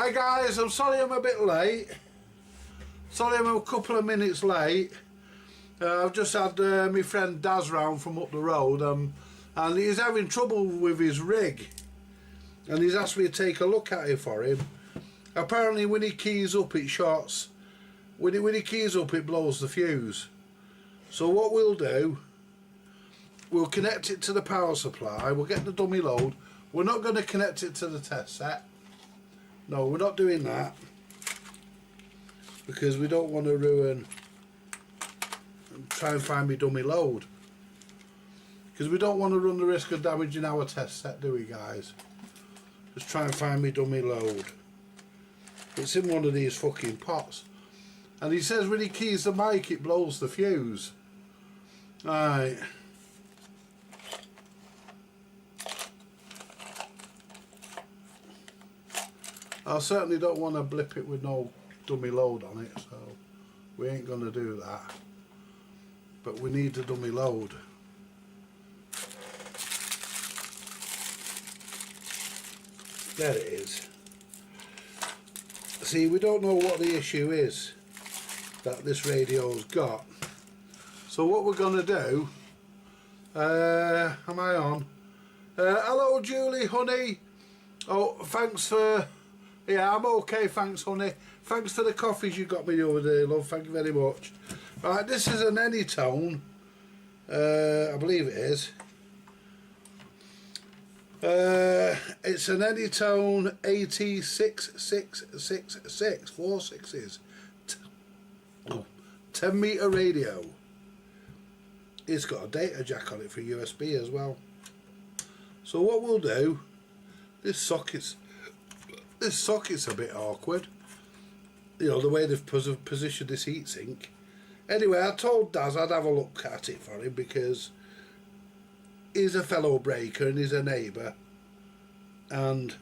Hi guys, I'm sorry I'm a bit late. Sorry I'm a couple of minutes late. I've just had my friend Daz round from up the road and he's having trouble with his rig. And he's asked me to take a look at it for him. Apparently when he keys up it shorts. When he keys up it blows the fuse. So what we'll do, we'll connect it to the power supply, we'll get the dummy load. We're not going to connect it to the test set. No, we're not doing that. Because we don't want to ruin and try and find me dummy load. Because we don't want to run the risk of damaging our test set, do we guys? Just try and find me dummy load. It's in one of these fucking pots. And he says when he keys the mic it blows the fuse. Right. I certainly don't want to blip it with no dummy load on it, so we ain't going to do that. But we need the dummy load. There it is. See, we don't know what the issue is that this radio's got. So what we're going to do, am I on? Hello Julie, honey. Oh, thanks for, yeah, I'm okay, thanks honey. Thanks for the coffees you got me the other day, love, thank you very much. Right, this is an Anytone, I believe it is. It's an Anytone AT6666, 4 sixes, 10 meter radio. It's got a data jack on it for USB as well. So what we'll do, this socket's a bit awkward. You know, the way they've positioned this heatsink. Anyway, I told Daz I'd have a look at it for him because he's a fellow breaker and he's a neighbour. And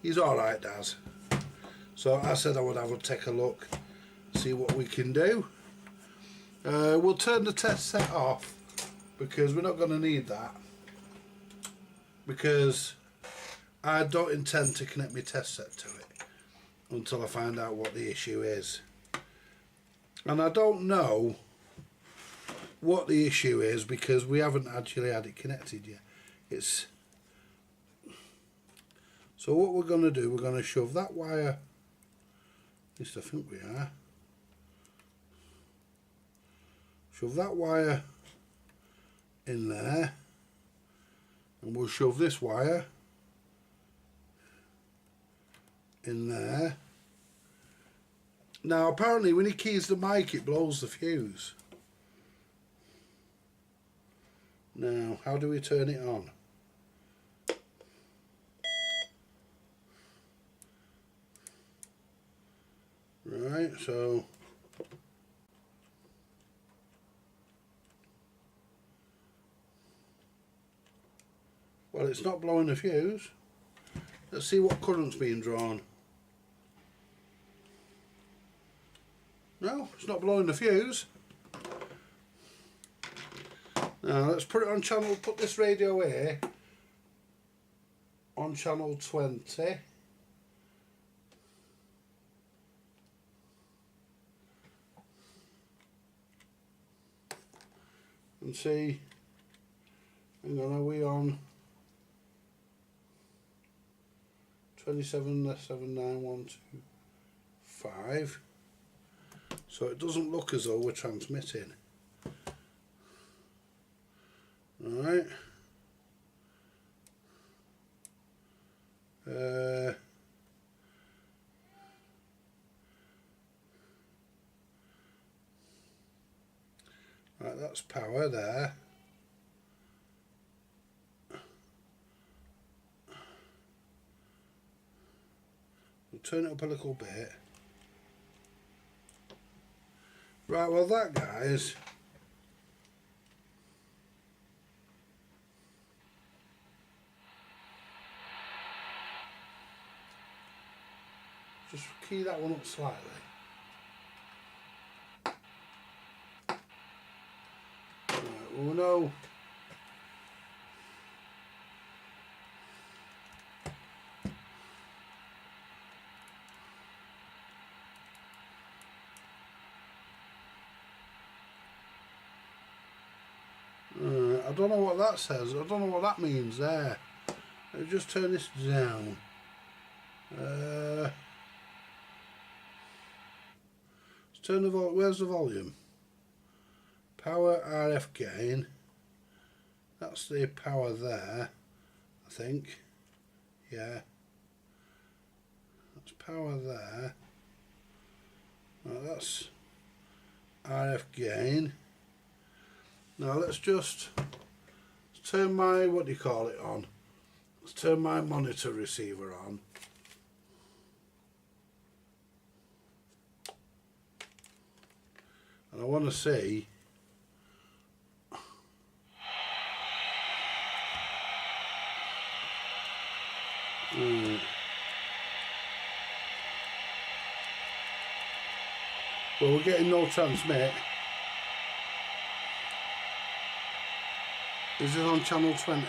he's alright, Daz. So I said I would have a take a look, see what we can do. We'll turn the test set off because we're not going to need that. Because I don't intend to connect my test set to it until I find out what the issue is. And I don't know what the issue is because we haven't actually had it connected yet. So what we're going to do, we're going to shove that wire, at least I think we are, shove that wire in there, and we'll shove this wire in there. Now apparently when he keys the mic it blows the fuse. Now how do we turn it on? Right, so well, it's not blowing the fuse. Let's see what current's being drawn. No, it's not blowing the fuse. Now let's put it on channel, put this radio here on channel 20. And see, hang on, are we on 27.79125? So it doesn't look as though we're transmitting. Alright. Right, that's power there. We'll turn it up a little bit. Right, well that, guys, just key that one up slightly. Right, we'll know don't know what that says. I don't know what that means there. Let me just turn this down. Let's turn the where's the volume? Power RF gain. That's the power there, I think. Yeah. That's power there. Right, that's RF gain. Now let's turn my, what do you call it, on. Let's turn my monitor receiver on. And I want to see well, we're getting no transmit. Is it on channel 20?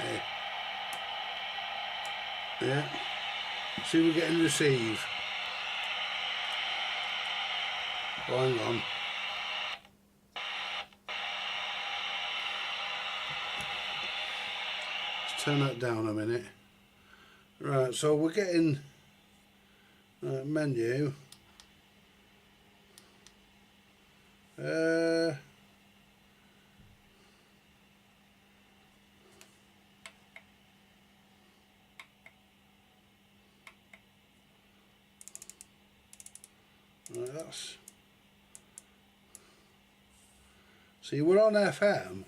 Yeah. See, we're getting receive. Oh, hang on. Let's turn that down a minute. Right, so we're getting menu. Right, that's. See, we're on FM,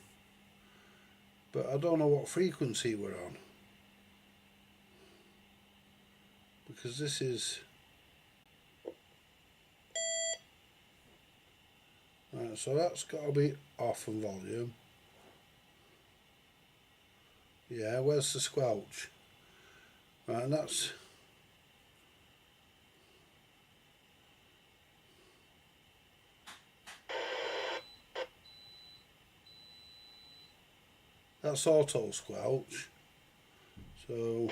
but I don't know what frequency we're on. Because this is. Right, so that's got to be off on volume. Yeah, where's the squelch? Right, and that's. That's auto squelch. So.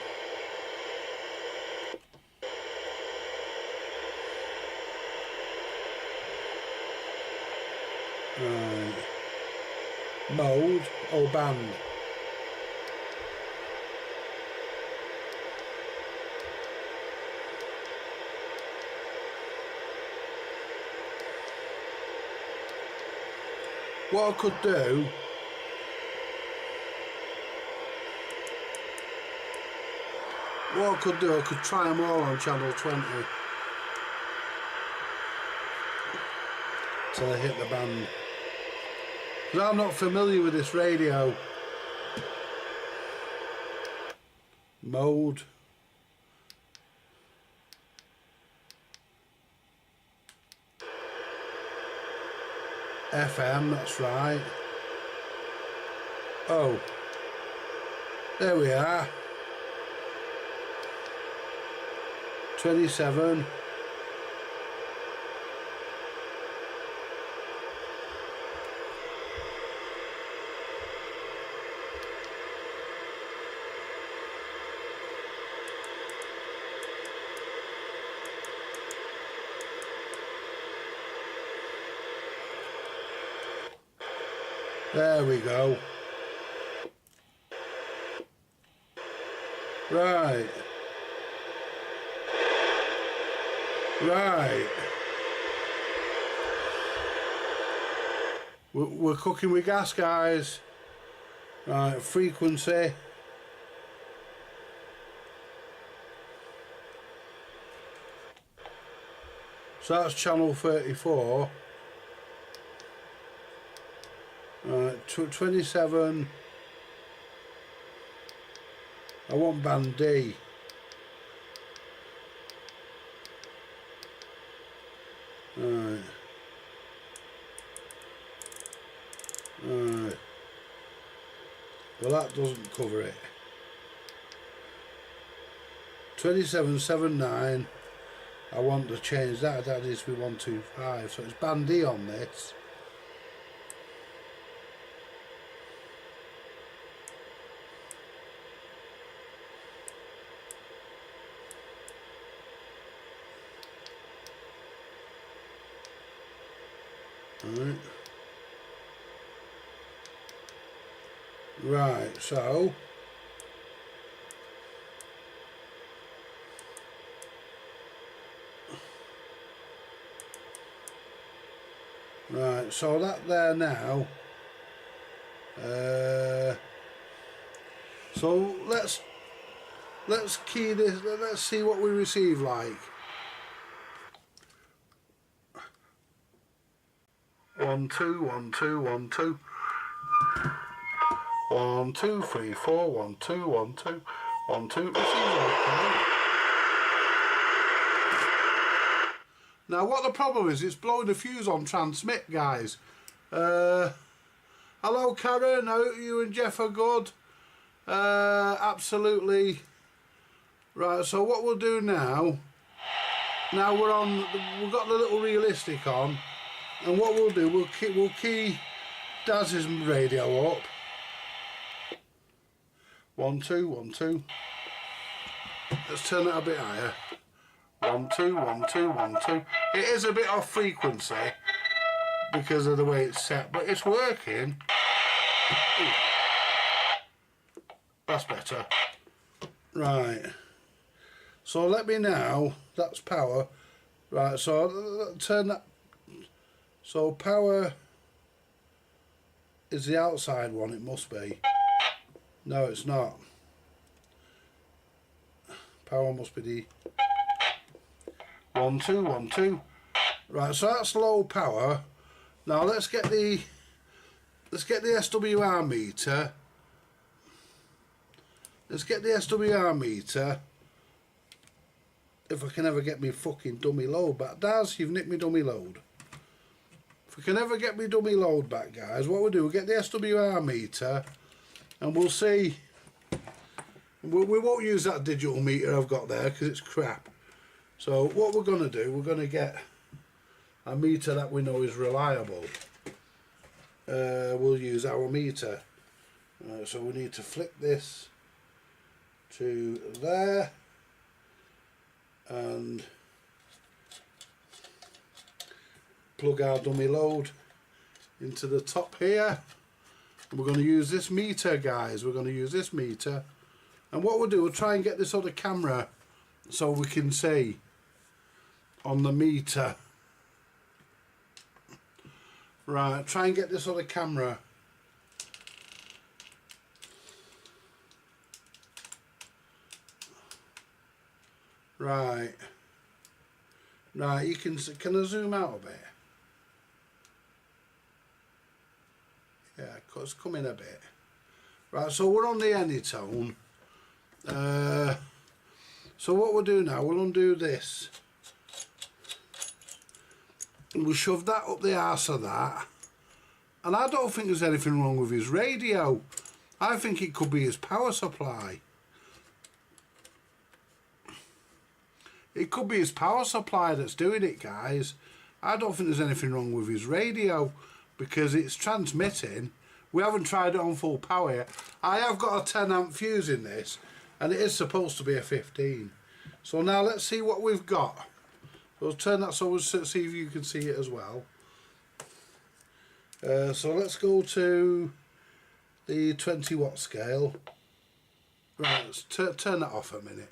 Right. Mode or band. What I could do, I could try them all on channel 20 till I hit the band. Because I'm not familiar with this radio. Mode. FM, that's right. Oh, there we are. 27. There we go. Right. Right. We're cooking with gas, guys. Right, frequency. So that's channel 34. Right, 27. I want band D. Right. Right. Well, that doesn't cover it. 2779. I want to change that. That is with 125. So it's band D on this. Right. Right, so that there now. So let's key this. Let's see what we receive like. 1 2 1 2 1 2 1 2 3 4 1 2 1 2 1 2. Receives okay. Now what the problem is, it's blowing the fuse on transmit, guys. Hello Karen, I hope you and Jeff are good. Absolutely. Right, so what we'll do now we've got the little realistic on, and what we'll do, we'll key Daz's radio up. 1 2 1 2. Let's turn that a bit higher. 1 2 1 2 1 2. It is a bit off frequency because of the way it's set, but it's working. Ooh. That's better. Right. So let me now. That's power. Right. So turn that. So power is the outside one. It must be. No, it's not. Power must be the 1 2 1 2. Right, so that's low power. Now let's get the SWR meter. Let's get the SWR meter. If I can ever get me fucking dummy load back. Daz, you've nicked me dummy load. If we can ever get me dummy load back, guys, what we'll do, we'll get the SWR meter and we'll see. We won't use that digital meter I've got there because it's crap. So what we're going to do, we're going to get a meter that we know is reliable. We'll use our meter. So we need to flick this to there and plug our dummy load into the top here. And we're going to use this meter, guys. We're going to use this meter. And what we'll do, we'll try and get this other camera so we can see on the meter. Right, try and get this other camera. Right. Right, you can I zoom out a bit? Yeah, it's coming a bit. Right, so we're on the Anytone. So what we'll do now, we'll undo this. And we'll shove that up the arse of that. And I don't think there's anything wrong with his radio. I think it could be his power supply. It could be his power supply that's doing it, guys. I don't think there's anything wrong with his radio because it's transmitting. We haven't tried it on full power yet. I have got a 10 amp fuse in this and it is supposed to be a 15. So now let's see what we've got. We'll turn that so we'll see if you can see it as well. So let's go to the 20 watt scale. Right, let's turn that off a minute.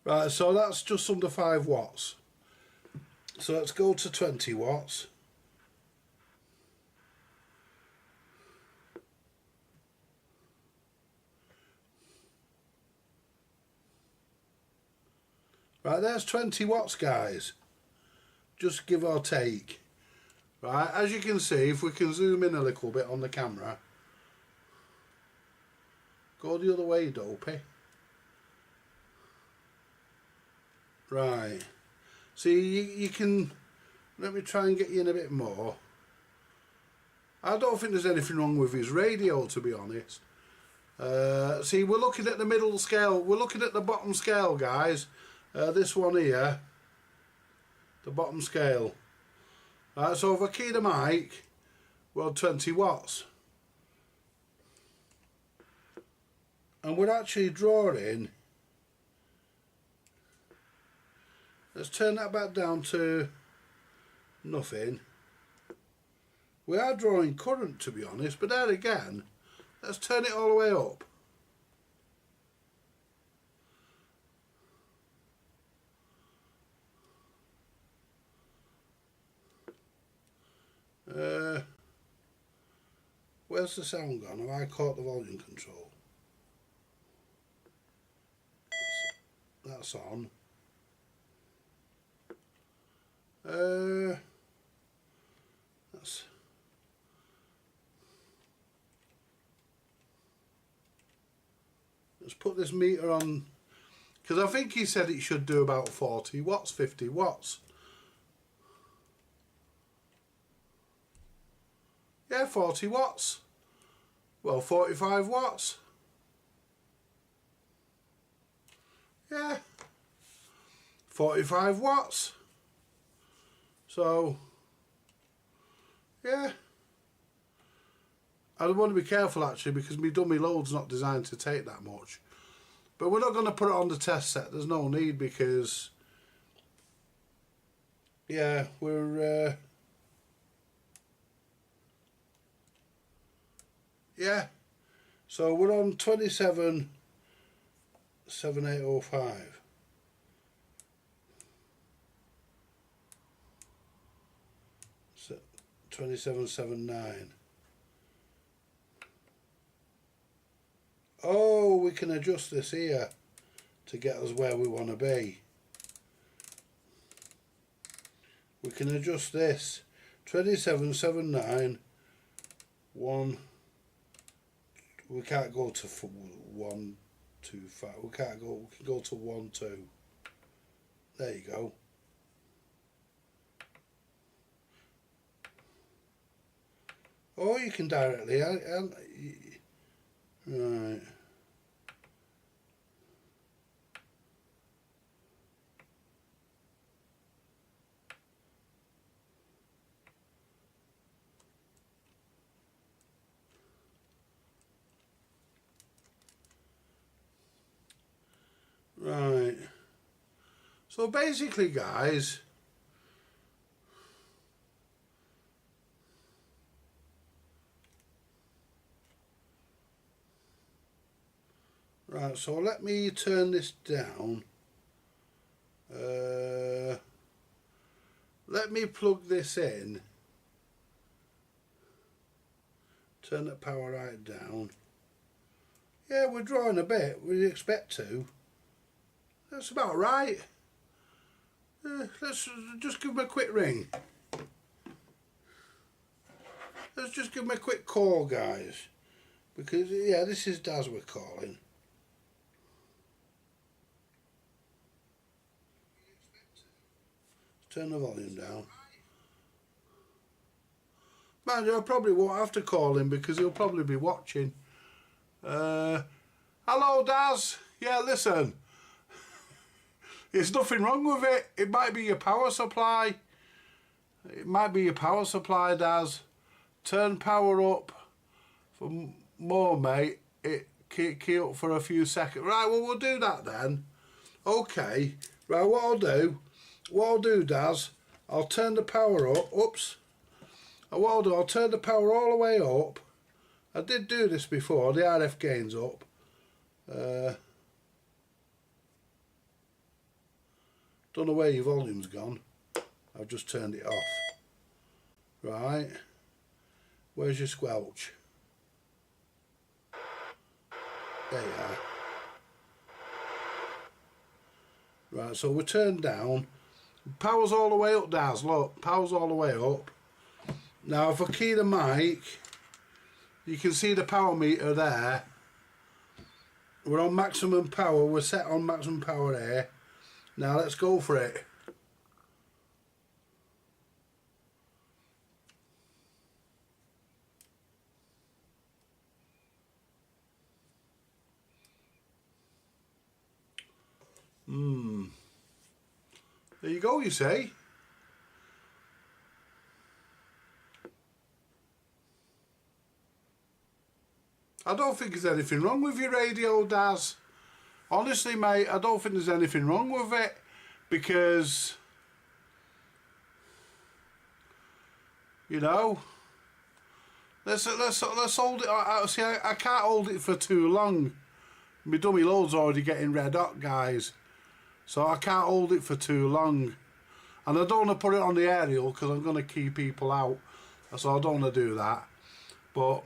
Right, so that's just under 5 watts. So let's go to 20 watts. Right, there's 20 watts, guys. Just give or take. Right, as you can see, if we can zoom in a little bit on the camera. Go the other way, Dopey. Right. See, you can... Let me try and get you in a bit more. I don't think there's anything wrong with his radio, to be honest. See, we're looking at the middle scale. We're looking at the bottom scale, guys. This one here. The bottom scale. Right, so if I key the mic, well, 20 watts. And we're actually drawing... Let's turn that back down to nothing. We are drawing current, to be honest, but there again, let's turn it all the way up. Where's the sound gone? Have I caught the volume control? That's on. Let's put this meter on, because I think he said it should do about 40 watts, 50 watts. Yeah, 40 watts. Well, 45 watts. Yeah. 45 watts. So, yeah. I want to be careful actually, because my dummy load's not designed to take that much. But we're not going to put it on the test set. There's no need, because, yeah, we're... yeah, so we're on 27,7805. So 2779. Oh, we can adjust this here to get us where we want to be. We can adjust this 2779 1. We can't go to 1, 2, 5. We can't go. We can go to 1, 2. There you go. Or you can directly. Right. Right. So basically, guys, right, so let me turn this down. Let me plug this in. Turn the power right down. Yeah, we're drawing a bit. We expect to. That's about right. Let's just give him a quick ring. Let's just give him a quick call, guys. Because, yeah, this is Daz we're calling. Turn the volume down. Mind you, I probably won't have to call him because he'll probably be watching. Hello, Daz. Yeah, listen. There's nothing wrong with it. It might be your power supply. It might be your power supply, Daz. Turn power up for more, mate. It key up for a few seconds. Right, well, we'll do that then. Okay. Right, what I'll do, Daz, I'll turn the power up. Oops. What I'll do, I'll turn the power all the way up. I did do this before. The RF gain's up. Don't know where your volume's gone. I've just turned it off. Right. Where's your squelch? There you are. Right, so we're turned down. Power's all the way up, Daz. Look, power's all the way up. Now, if I key the mic, you can see the power meter there. We're on maximum power. We're set on maximum power here. Now let's go for it. There you go, you say. I don't think there's anything wrong with your radio, Daz. Honestly, mate, I don't think there's anything wrong with it, because, you know, Let's hold it. See, I can't hold it for too long. My dummy load's already getting red hot, guys. So I can't hold it for too long. And I don't want to put it on the aerial because I'm going to keep people out. So I don't want to do that. But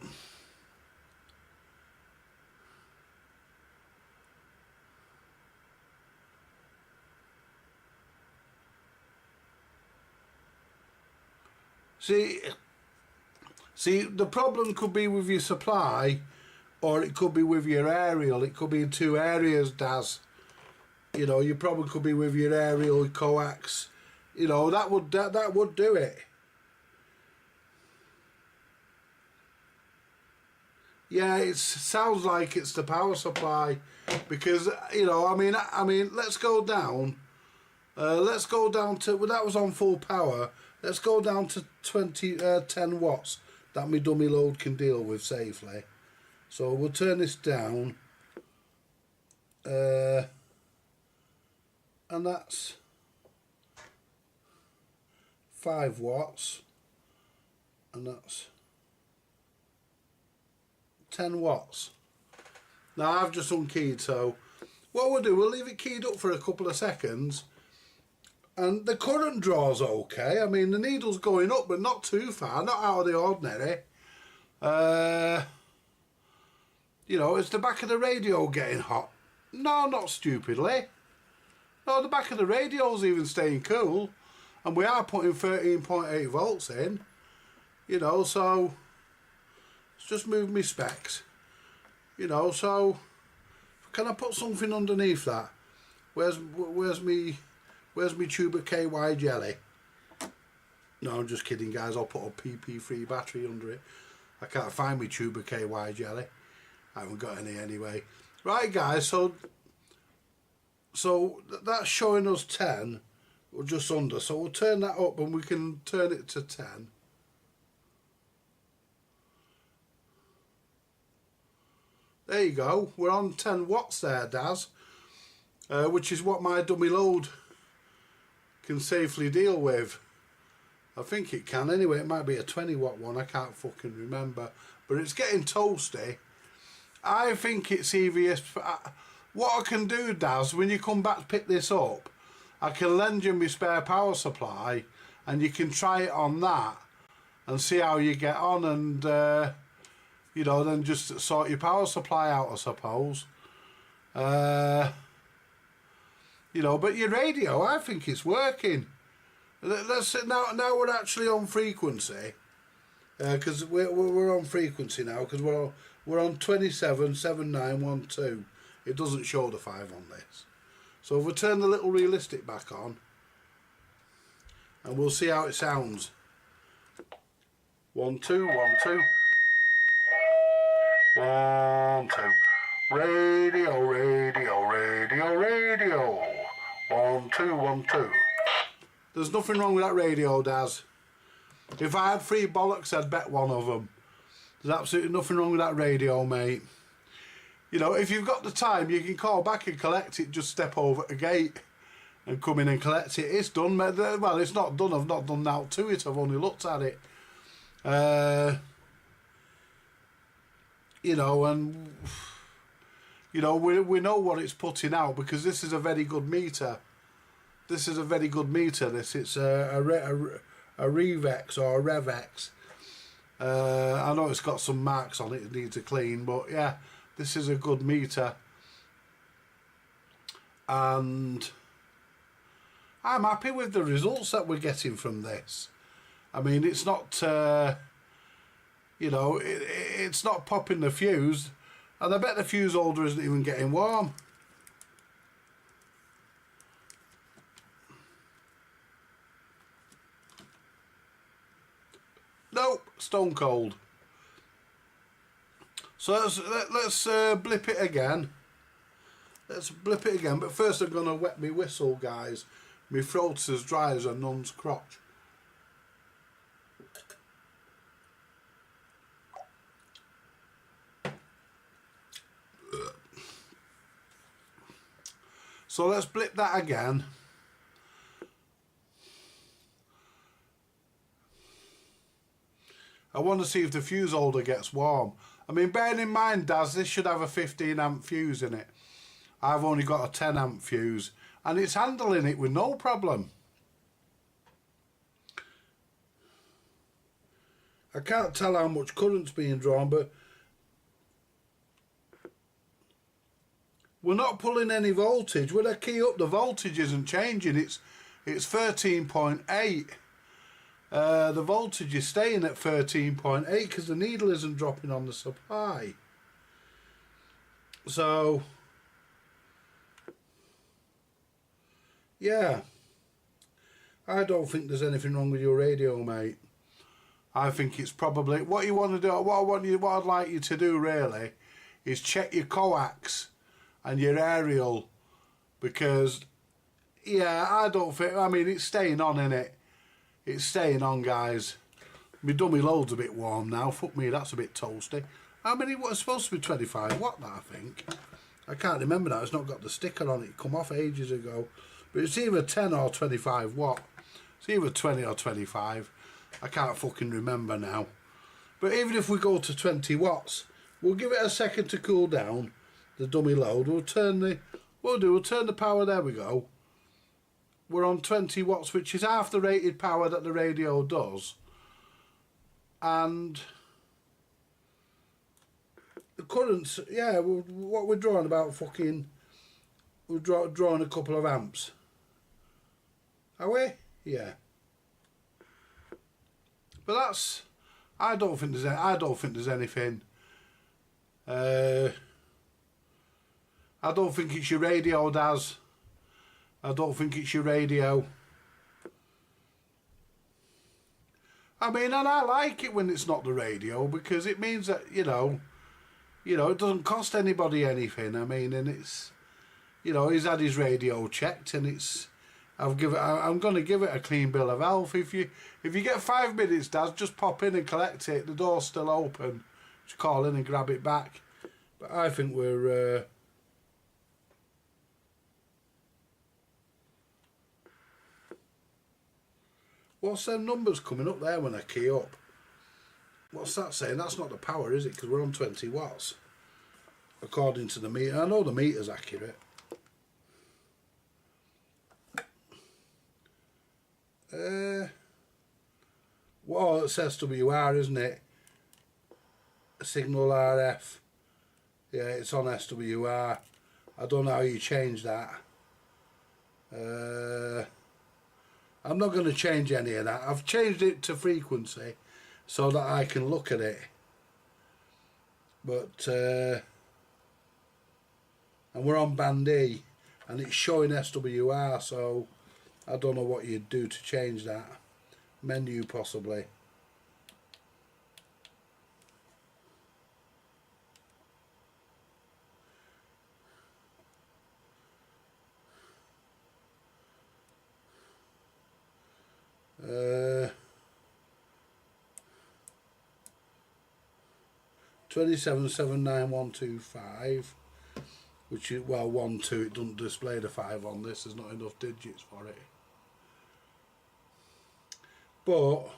see, the problem could be with your supply, or it could be with your aerial. It could be in two areas, Daz. You know, your problem could be with your aerial coax. You know, that would do it. Yeah, it sounds like it's the power supply, because you know, I mean, let's go down. Let's go down to, well, that was on full power. Let's go down to 10 watts that my dummy load can deal with safely. So we'll turn this down. And that's 5 watts. And that's 10 watts. Now I've just unkeyed, so what we'll do, we'll leave it keyed up for a couple of seconds. And the current draw's okay. I mean, the needle's going up, but not too far, not out of the ordinary. You know, is the back of the radio getting hot? No, not stupidly. No, the back of the radio's even staying cool. And we are putting 13.8 volts in. You know, so let's just move my specs. You know, so can I put something underneath that? Where's me tube of KY jelly? No, I'm just kidding, guys. I'll put a PP3 battery under it. I can't find me tube of KY jelly. I haven't got any anyway. Right, guys, so that's showing us 10, or just under. So we'll turn that up and we can turn it to 10. There you go. We're on 10 watts there, Daz, which is what my dummy load can safely deal with. I think it can anyway. It might be a 20 watt one, I can't fucking remember, but it's getting toasty. I think it's EVS. What I can do, Daz, when you come back to pick this up, I can lend you my spare power supply and you can try it on that and see how you get on, and you know, then just sort your power supply out, I suppose. You know, but your radio, I think it's working. Let's now we're actually on frequency, because we're on frequency now, because we're on 277912. It doesn't show the 5 on this. So if we turn the little realistic back on, and we'll see how it sounds. 1 2 1 2 1 2. Radio, radio, radio, radio. 1 2 1 2. There's nothing wrong with that radio, Daz. If I had 3 bollocks, I'd bet one of them. There's absolutely nothing wrong with that radio, mate. You know, if you've got the time, you can call back and collect it. Just step over the gate and come in and collect it. It's done. Well, it's not done. I've not done that to it. I've only looked at it. You know, and you know, we know what it's putting out, because this is a very good meter. This is a very good meter. It's a Revex or a Revex. I know it's got some marks on it. It needs a clean, but yeah, this is a good meter, and I'm happy with the results that we're getting from this. I mean, it's not, you know, it's not popping the fuse, and I bet the fuse holder isn't even getting warm. Nope, stone cold. So let's blip it again. Let's blip it again, but first I'm going to wet my whistle, guys. My throat's as dry as a nun's crotch. So let's blip that again. I want to see if the fuse holder gets warm. I mean, bearing in mind, Daz, this should have a 15 amp fuse in it. I've only got a 10 amp fuse, and it's handling it with no problem. I can't tell how much current's being drawn, but we're not pulling any voltage. When I key up, the voltage isn't changing. It's 13.8. The voltage is staying at 13.8 because the needle isn't dropping on the supply. So, yeah, I don't think there's anything wrong with your radio, mate. I think it's probably what you want to do. What I'd like you to do really is check your coax and your aerial, because yeah, I don't think. I mean, it's staying on, innit? It's staying on, guys. My dummy load's a bit warm now. Fuck me, that's a bit toasty. How many? What's supposed to be 25 watt? That I think. I can't remember now. It's not got the sticker on it. It come off ages ago. But it's either 10 or 25 watt. It's either 20 or 25. I can't fucking remember now. But even if we go to 20 watts, we'll give it a second to cool down. The dummy load. We'll turn the power. There we go. We're on 20 watts, which is half the rated power that the radio does. And the currents, yeah, what we're drawing about fucking, we're drawing a couple of amps. Are we? Yeah. But that's, I don't think there's anything. I don't think it's your radio, Daz. I don't think it's your radio. I mean, and I like it when it's not the radio, because it means that, you know, it doesn't cost anybody anything. I mean, and it's, he's had his radio checked, and it's, I'm going to give it a clean bill of health. If you get 5 minutes, Daz, just pop in and collect it. The door's still open. Just call in and grab it back. But I think we're what's them numbers coming up there when I key up? What's that saying? That's not the power, is it? Because we're on 20 watts. According to the meter. I know the meter's accurate. Well, it's SWR, isn't it? Signal RF. Yeah, it's on SWR. I don't know how you change that. I'm not going to change any of that. I've changed it to frequency so that I can look at it. But and we're on band E, and it's showing SWR, so I don't know what you'd do to change that. Menu possibly. Uh, 2779125, which is, well, 1 2, it doesn't display the 5 on this. There's not enough digits for it. But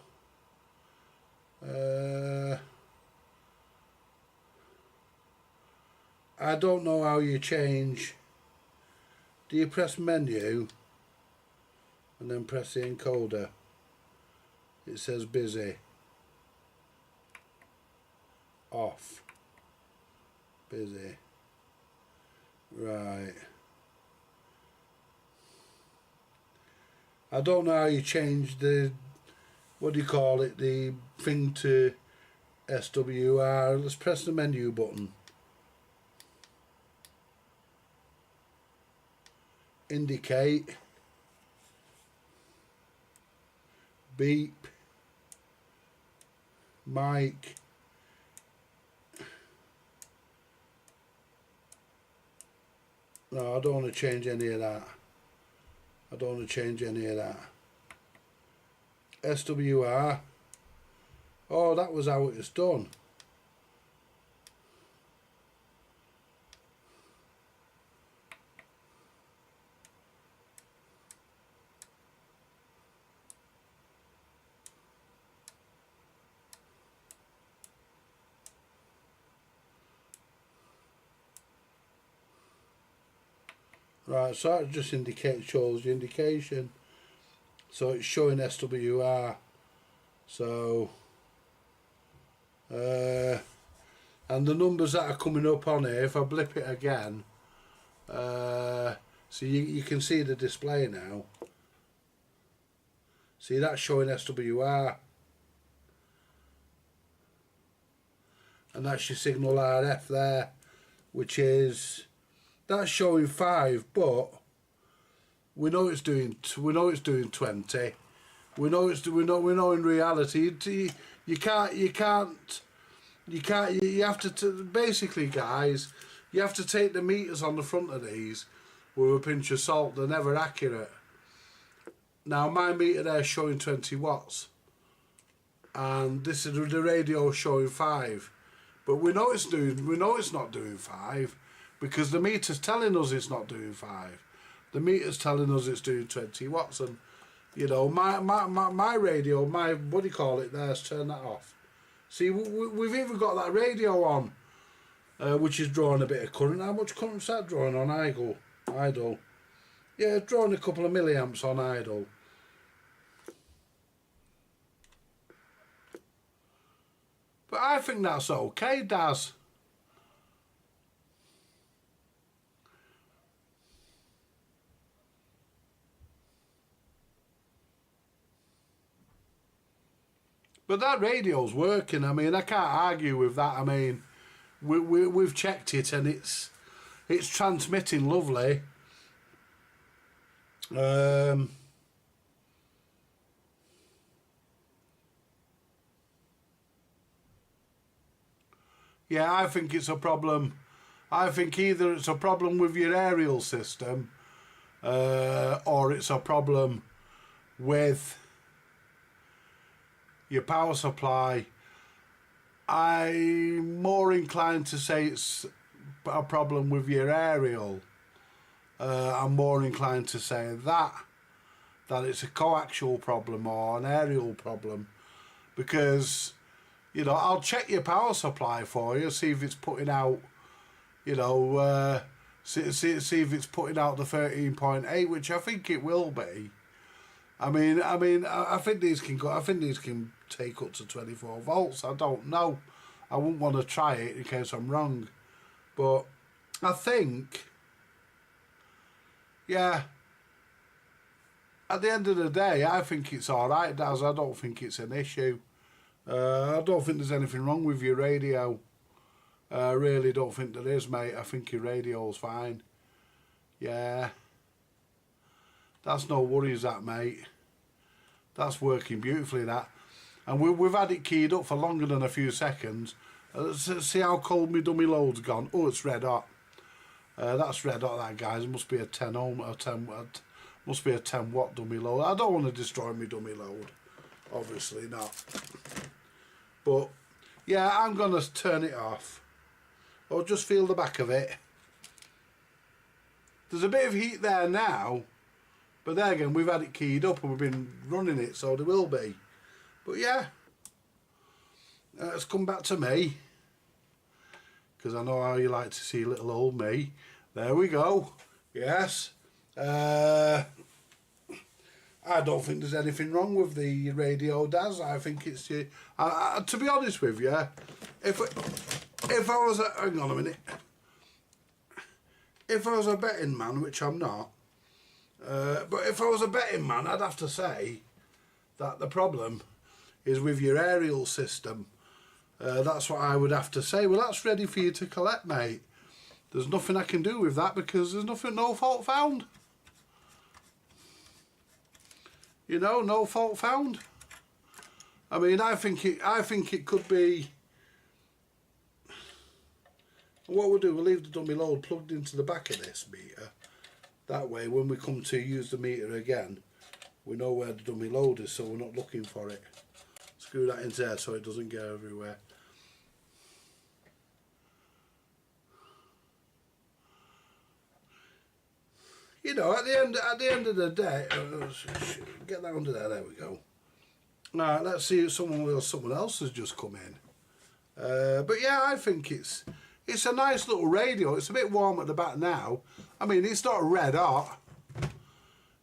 I don't know how you change. Do you press menu and then press the encoder? It says busy. Off. Busy. Right. I don't know how you change the, what do you call it, the thing to SWR. Let's press the menu button. Indicate. Beep. Mic. No, I don't want to change any of that. I don't want to change any of that. SWR. Oh, that was how it was done. Right, so that just shows the indication. So it's showing SWR. So, and the numbers that are coming up on here, if I blip it again, so you can see the display now. See, that's showing SWR. And that's your signal RF there, which is, that's showing 5, but we know it's doing 20. We know in reality you have to basically, guys, you have to take the meters on the front of these with a pinch of salt. They're never accurate. Now my meter there is showing 20 watts, and this is the radio showing 5, but we know it's not doing 5 because the meter's telling us it's not doing 5. The meter's telling us it's doing 20 watts, and you know my radio, my what do you call it? There's turn that off. See, we've even got that radio on, which is drawing a bit of current. How much current's that drawing on idle? Yeah, drawing a couple of milliamps on idle. But I think that's okay, Daz. But that radio's working. I mean, I can't argue with that. I mean, we've checked it and it's transmitting lovely. Yeah, I think it's a problem. I think either it's a problem with your aerial system, or it's a problem with your power supply. I'm more inclined to say it's a problem with your aerial. I'm more inclined to say that it's a coaxial problem or an aerial problem, because you know, I'll check your power supply for you, see if it's putting out, you know, see if it's putting out the 13.8, which I think it will be. I mean, I think these can go. I think these can take up to 24 volts. I don't know. I wouldn't want to try it in case I'm wrong, but I think, yeah. At the end of the day, I think it's all right, Daz. I don't think it's an issue. I don't think there's anything wrong with your radio. I really don't think there is, mate. I think your radio's fine. Yeah. That's no worries, that, mate. That's working beautifully, that. And we've had it keyed up for longer than a few seconds. See how cold my dummy load's gone? Oh, it's red hot. That's red hot, that, guys. It must be a 10 ohm, must be a 10 watt dummy load. I don't want to destroy my dummy load. Obviously not. But yeah, I'm gonna turn it off. Or just feel the back of it. There's a bit of heat there now, but there again, we've had it keyed up and we've been running it, so there will be. But yeah, let's come back to me, because I know how you like to see little old me. There we go. Yes. I don't think there's anything wrong with the radio, Daz. I think it's to be honest with you, if I was hang on a minute, if I was a betting man, which I'm not, but if I was a betting man, I'd have to say that the problem is with your aerial system. That's what I would have to say. Well, that's ready for you to collect, mate. There's nothing I can do with that because there's no fault found. You know, no fault found. I mean, I think it could be. What we'll do, we'll leave the dummy load plugged into the back of this meter. That way, when we come to use the meter again, we know where the dummy load is, so we're not looking for it. Screw that into there so it doesn't get everywhere. You know, at the end of the day, get that under there. There we go. Now let's see if someone else has just come in. But yeah, I think it's a nice little radio. It's a bit warm at the back now. I mean, it's not red hot.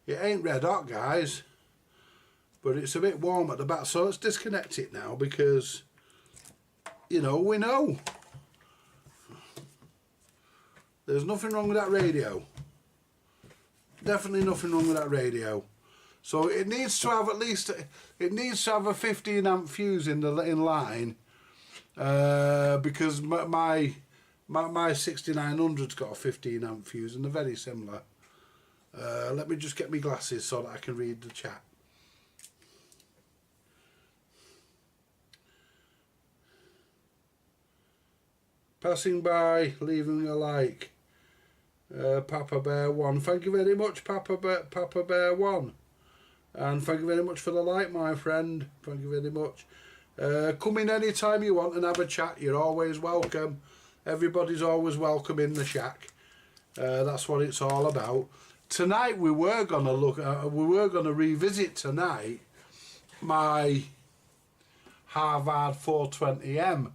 It ain't red hot, guys. But it's a bit warm at the back. So let's disconnect it now because, you know, we know. There's nothing wrong with that radio. Definitely nothing wrong with that radio. So it needs to have at least, it needs to have a 15 amp fuse in line. Because my 6900's got a 15 amp fuse and they're very similar. Let me just get my glasses so that I can read the chat. Passing by, leaving a like. Papa Bear 1. Thank you very much, Papa Bear 1. And thank you very much for the like, my friend. Thank you very much. Come in any time you want and have a chat. You're always welcome. Everybody's always welcome in the shack. That's what it's all about. Tonight we were going to revisit tonight my Harvard 420M,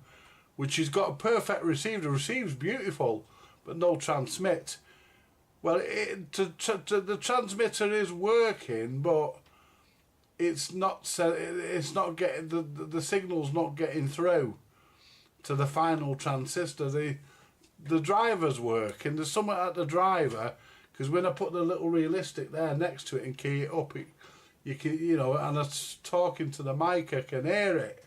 which has got a perfect receiver. The receiver's beautiful, but no transmit. Well, the transmitter is working, but it's not getting the signal's not getting through to the final transistor. The driver's working. There's something at the driver, because when I put the little realistic there next to it and key it up, you can, you know, and I'm talking to the mic, I can hear it.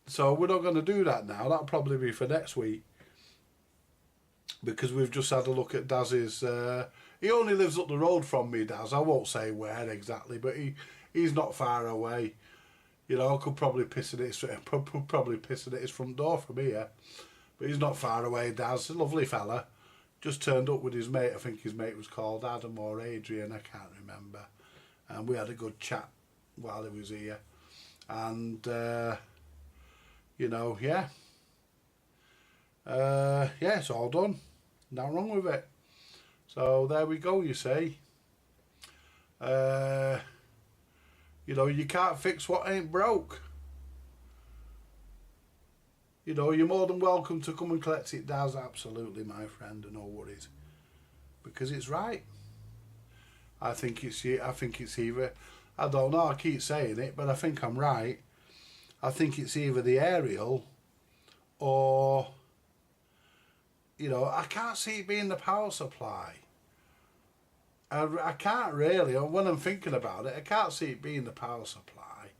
So we're not going to do that now. That'll probably be for next week, because we've just had a look at Daz's. He only lives up the road from me, Daz. I won't say where exactly, but he's not far away. You know, I could probably piss at his front door from here, but he's not far away. Daz, a lovely fella, just turned up with his mate. I think his mate was called Adam or Adrian. I can't remember. And we had a good chat while he was here, and. You know, yeah, it's all done. Nothing wrong with it. So there we go. You see, you know, you can't fix what ain't broke. You know, you're more than welcome to come and collect it, Daz. Absolutely, my friend, and no worries, because it's right. I think it's either. I don't know. I keep saying it, but I think I'm right. I think it's either the aerial or, you know, I can't see it being the power supply. I can't really, when I'm thinking about it, I can't see it being the power supply.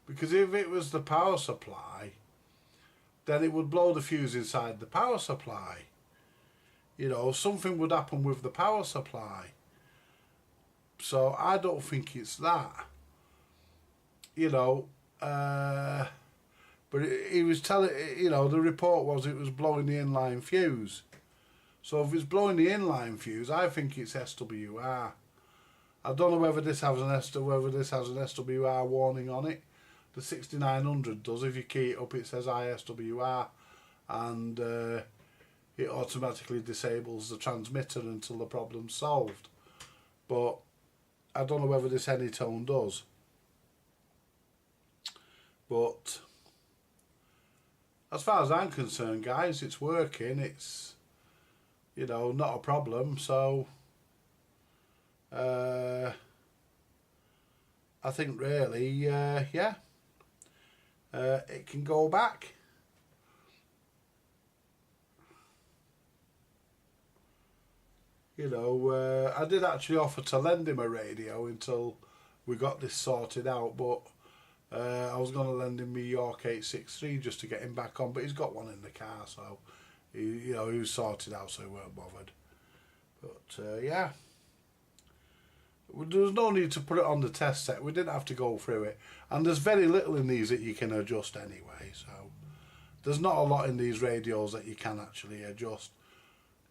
Because if it was the power supply, then it would blow the fuse inside the power supply. You know, something would happen with the power supply. So I don't think it's that. You know, but he was telling, you know, the report was it was blowing the inline fuse. So if it's blowing the inline fuse, I think it's SWR. I don't know whether this has an SWR warning on it. The 6900 does. If you key it up, it says ISWR, and it automatically disables the transmitter until the problem's solved. But I don't know whether this Anytone does. But as far as I'm concerned, guys, it's working. It's, you know, not a problem. So I think really, yeah, it can go back. You know, I did actually offer to lend him a radio until we got this sorted out, but I was going to lend him my York 863 just to get him back on, but he's got one in the car, so he was sorted out, so he weren't bothered. But yeah, there was no need to put it on the test set. We didn't have to go through it, and there's very little in these that you can adjust anyway. So there's not a lot in these radios that you can actually adjust.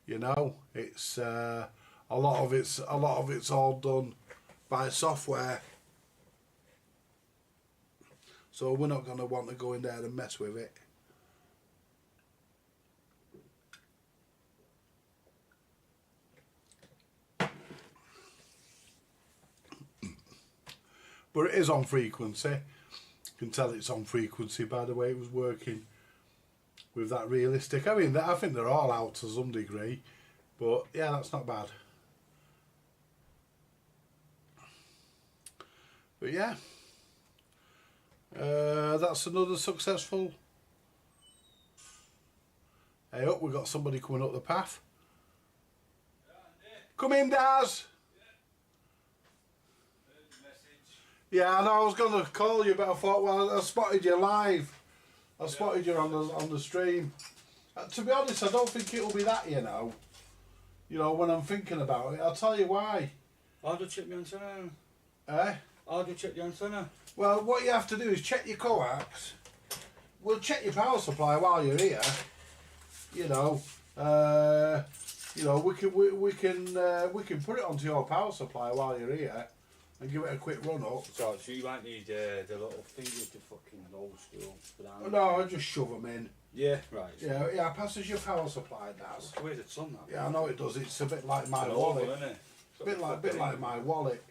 You know, it's a lot of it's all done by software. So we're not going to want to go in there and mess with it. But it is on frequency. You can tell it's on frequency by the way it was working with that realistic. I mean, I think they're all out to some degree. But yeah, that's not bad. But yeah, that's another successful. Hey up, we've got somebody coming up the path. Come in, Daz. Yeah, I know I was going to call you, but I thought, well, I spotted you live. I spotted you on the stream. To be honest, I don't think it'll be that, you know. You know, when I'm thinking about it, I'll tell you why. How do you check the antenna? Eh? How do you check the antenna? Well, what you have to do is check your coax. We'll check your power supply while you're here. You know, we can put it onto your power supply while you're here, and give it a quick run up. So you might need the little fingers to fucking old school. No, I just shove them in. Yeah, right. Yeah, passes your power supply, Daz. Where's the sun? That? Yeah, I know it does. It's a bit like my It's wallet. awful, isn't it? Bit like my wallet.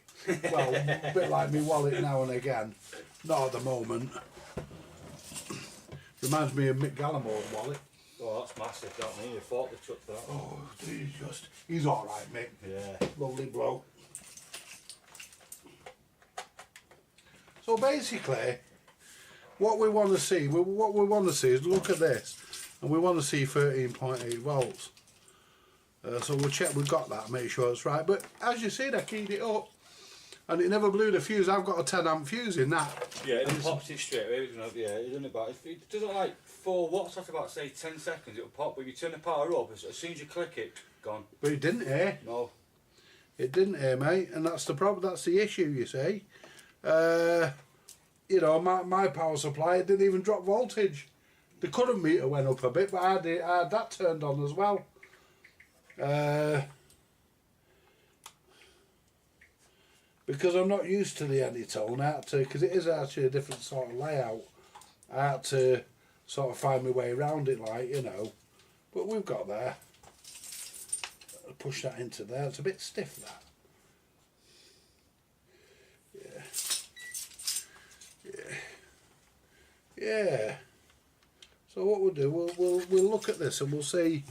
Well, a bit like my wallet now and again. Not at the moment. Reminds me of Mick Gallamore's wallet. Oh, that's massive, don't mean you fought the truck for that. Oh, he's alright, Mick. Yeah. Lovely bloke. So basically, what we want to see is look at this, and we want to see 13.8 volts. So we'll check we've got that, make sure it's right. But as you see, I keyed it up, and it never blew the fuse. I've got a 10 amp fuse in that. Yeah, it pops it straight away. Yeah, it doesn't about. It does it like 4 watts after about say 10 seconds. It'll pop, but if you turn the power up, as soon as you click it, gone. But it didn't, eh? No. It didn't, eh, mate? And that's the problem. That's the issue, you see. You know, my power supply, it didn't even drop voltage. The current meter went up a bit, but I had that turned on as well. Because I'm not used to the Anytone, I had to, because it is actually a different sort of layout, I had to sort of find my way around it, like, you know. But we've got there. Push that into there. It's a bit stiff, that. Yeah. So what we'll do, we'll look at this and we'll see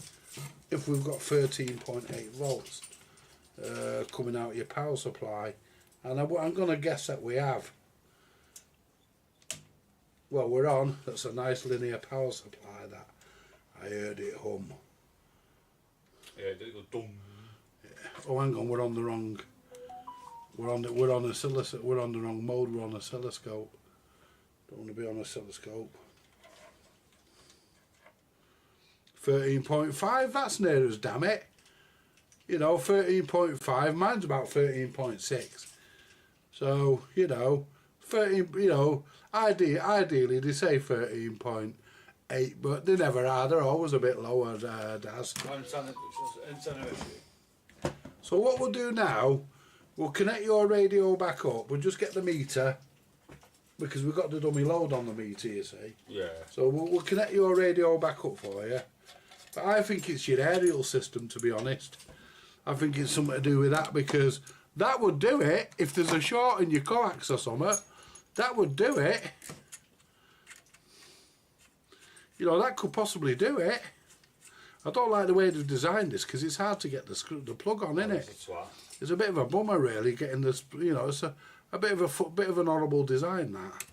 if we've got 13.8 volts coming out of your power supply, and I'm going to guess that we have. Well, we're on. That's a nice linear power supply. That I heard it hum. Yeah, it did go dum. Yeah. Oh, hang on, we're on the wrong. We're on the wrong mode. We're on a oscilloscope. Don't want to be on a oscilloscope. 13.5, that's near us, damn it. You know, 13.5, mine's about 13.6. So, you know, 13, you know, ideally they say 13.8, but they never are, they're always a bit lower, Daz. So what we'll do now, we'll connect your radio back up, we'll just get the meter, because we've got the dummy load on the meter, you see. Yeah. So we'll connect your radio back up for you. But I think it's your aerial system, to be honest. I think it's something to do with that, because that would do it. If there's a short in your coax or something, that would do it. You know, that could possibly do it. I don't like the way they've designed this, because it's hard to get the plug on, isn't it? It's a bit of a bummer, really, getting this. You know, it's a bit of an horrible design, that.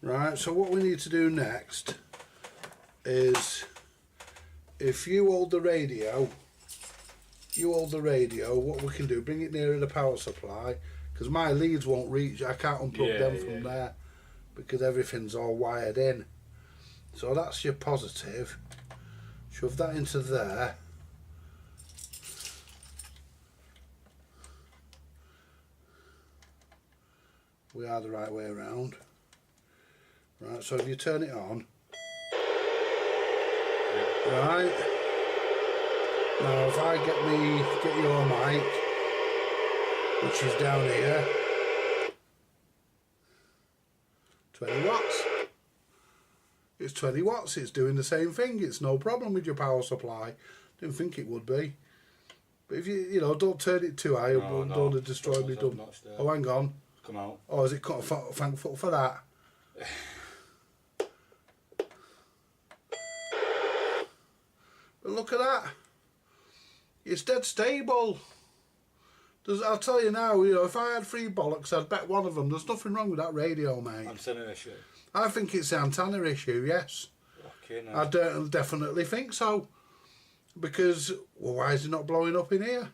Right, so what we need to do next is, if you hold the radio, what we can do, bring it nearer the power supply, because my leads won't reach, I can't unplug them from there, because everything's all wired in. So that's your positive. Shove that into there. We are the right way around. Right, so if you turn it on, right, now if I get your mic, which is down here, 20 watts, it's 20 watts, it's doing the same thing, it's no problem with your power supply. Didn't think it would be, but if you know, don't turn it too high, don't destroy me dumb. Oh, hang on, come out. Oh, has it got a thankful for that? But look at that. It's dead stable. I'll tell you now, you know, if I had 3 bollocks, I'd bet one of them. There's nothing wrong with that radio, mate. Antenna issue. I think it's the antenna issue, yes. Okay, no. I definitely think so. Because, well, why is it not blowing up in here?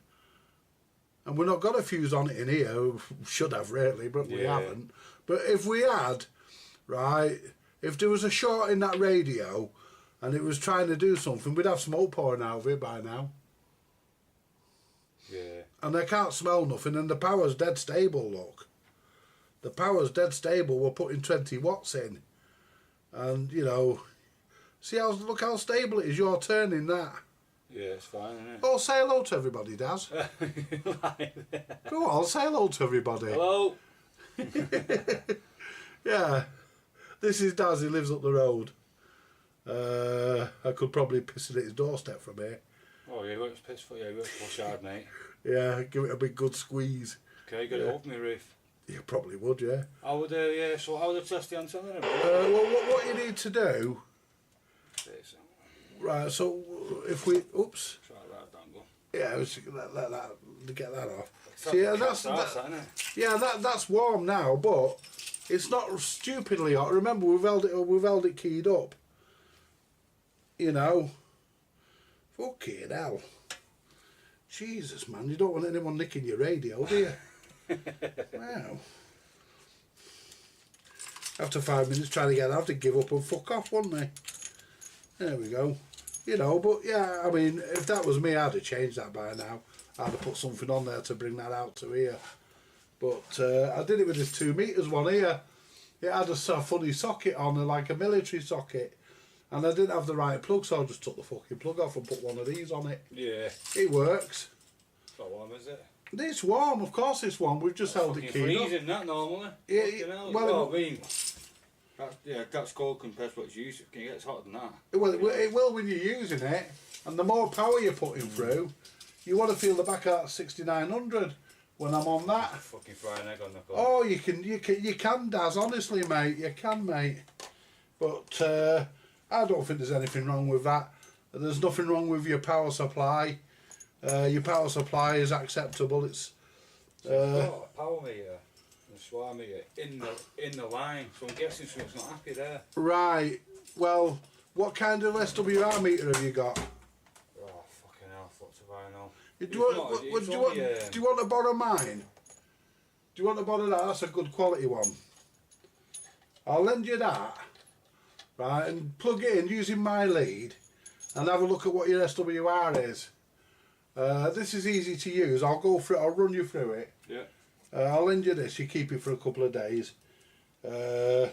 And we've not got a fuse on it in here. We should have, really, but we haven't. But if we had, right, if there was a short in that radio and it was trying to do something, we'd have smoke pouring out of it by now. Yeah. And they can't smell nothing, and the power's dead stable, look. The power's dead stable. We're putting 20 watts in. And, you know, look how stable it is. You're turning that. Yeah, it's fine, isn't it? Oh, say hello to everybody, Daz. Go on, say hello to everybody. Hello. Yeah. This is Daz, he lives up the road. I could probably piss it at his doorstep from here. Oh, yeah, he works piss for you. He works push hard, mate. Yeah, give it a big good squeeze. Okay, got it up my roof. You probably would, yeah. I would, yeah, so how would I test the antenna then? Well, what you need to do... This. Right, so if we... Oops. Try that dangle. Yeah, let that, get that off. So See, that's warm now, but it's not stupidly hot. Remember, we've held it keyed up. You know. Fucking hell. Jesus, man, you don't want anyone nicking your radio, do you? Wow. After 5 minutes trying to get out, to give up and fuck off, wouldn't they? There we go. You know, but yeah, I mean, if that was me, I'd have changed that by now. I'd have put something on there to bring that out to here. But I did it with this 2 meters one here. It had a funny socket on, like a military socket. And I didn't have the right plug, so I just took the fucking plug off and put one of these on it. Yeah. It works. It's not warm, is it? It's warm, of course it's warm. We've just held it keyed up. Freezing that normally. Yeah, well, I mean, that's cold compared to what it's used to. Can you get hotter than that? Well, it will when you're using it, and the more power you're putting through, you want to feel the back of that 6900 when I'm on that. Fucking fry an egg on the cob. Oh, you can, Daz. Honestly, mate, you can, mate. But I don't think there's anything wrong with that. There's nothing wrong with your power supply. Your power supply is acceptable. It's a power meter and a SWAR meter in the line, so I'm guessing something's not happy there. Right. Well, what kind of SWR meter have you got? Oh fucking hell! What do I know? Do you want to borrow mine? Do you want to borrow that? That's a good quality one. I'll lend you that. Right, and plug it in using my lead, and have a look at what your SWR is. This is easy to use. I'll go through it. I'll run you through it. Yeah. I'll lend you this. You keep it for a couple of days. Right,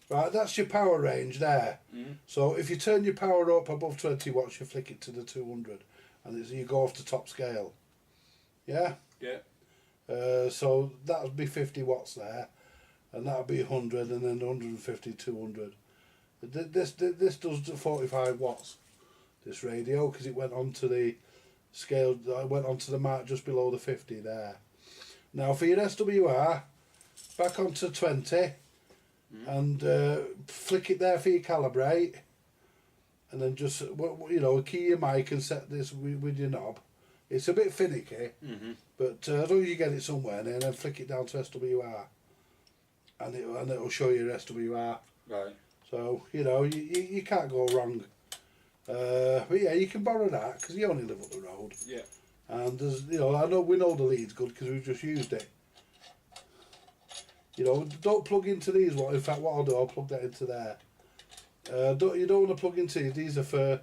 that's your power range there. So if you turn your power up above 20 watts, you flick it to the 200, and you go off the top scale. Yeah. Yeah. So that would be 50 watts there, and that would be 100, and then 150, 200. This does 45 watts. This radio, because it went onto the scale. I went onto the mark just below the 50 there. Now for your SWR, back onto 20, and flick it there for your calibrate, and then just key your mic and set this with your knob. It's a bit finicky, but as long as you get it somewhere, and then flick it down to SWR, and it'll show you your SWR. Right. So you can't go wrong. But yeah, you can borrow that because you only live up the road. Yeah. And there's we know the lead's good because we've just used it. Don't plug into these. In fact, what I'll do, I'll plug that into there. You don't want to plug into these. Are for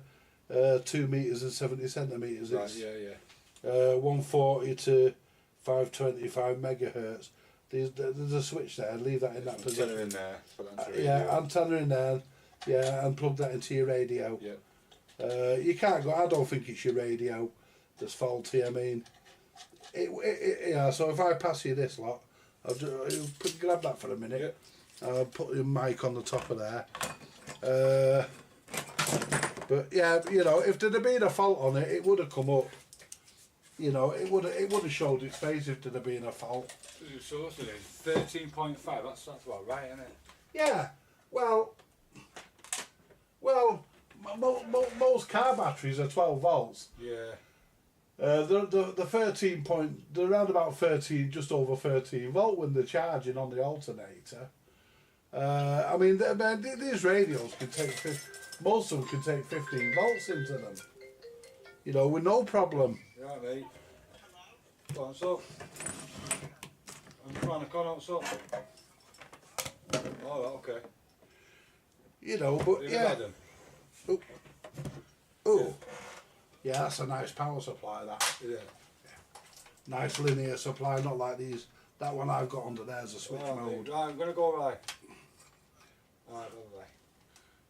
2 meters and 70 centimeters. Right. It's, Yeah. 140 to 525 megahertz. There's a switch there. Leave that in that position. Antenna in there. Antenna in there. Yeah, and plug that into your radio. Yeah. You can't go. I don't think it's your radio that's faulty. I mean, so if I pass you this lot, grab that for a minute. Yeah. I'll put your mic on the top of there. But yeah, if there'd have been a fault on it, it would have come up. It would have showed its face if there'd have been a fault. So what's it is? 13.5. That's about right, isn't it? Yeah. Well, most car batteries are 12 volts. Yeah. The 13 point, they're around about 13, just over 13 volt when they're charging on the alternator. I mean, these radios can take, most of them can take 15 volts into them. You know, with no problem. Right, mate. Go on, so. I'm trying to con out, so. Alright, okay. You know, but yeah. Oh. Yeah, that's a nice power supply, that. Yeah. Nice linear supply, not like these. That one I've got under there's a switch mode. Right, I'm going to go right. Alright, bye-bye.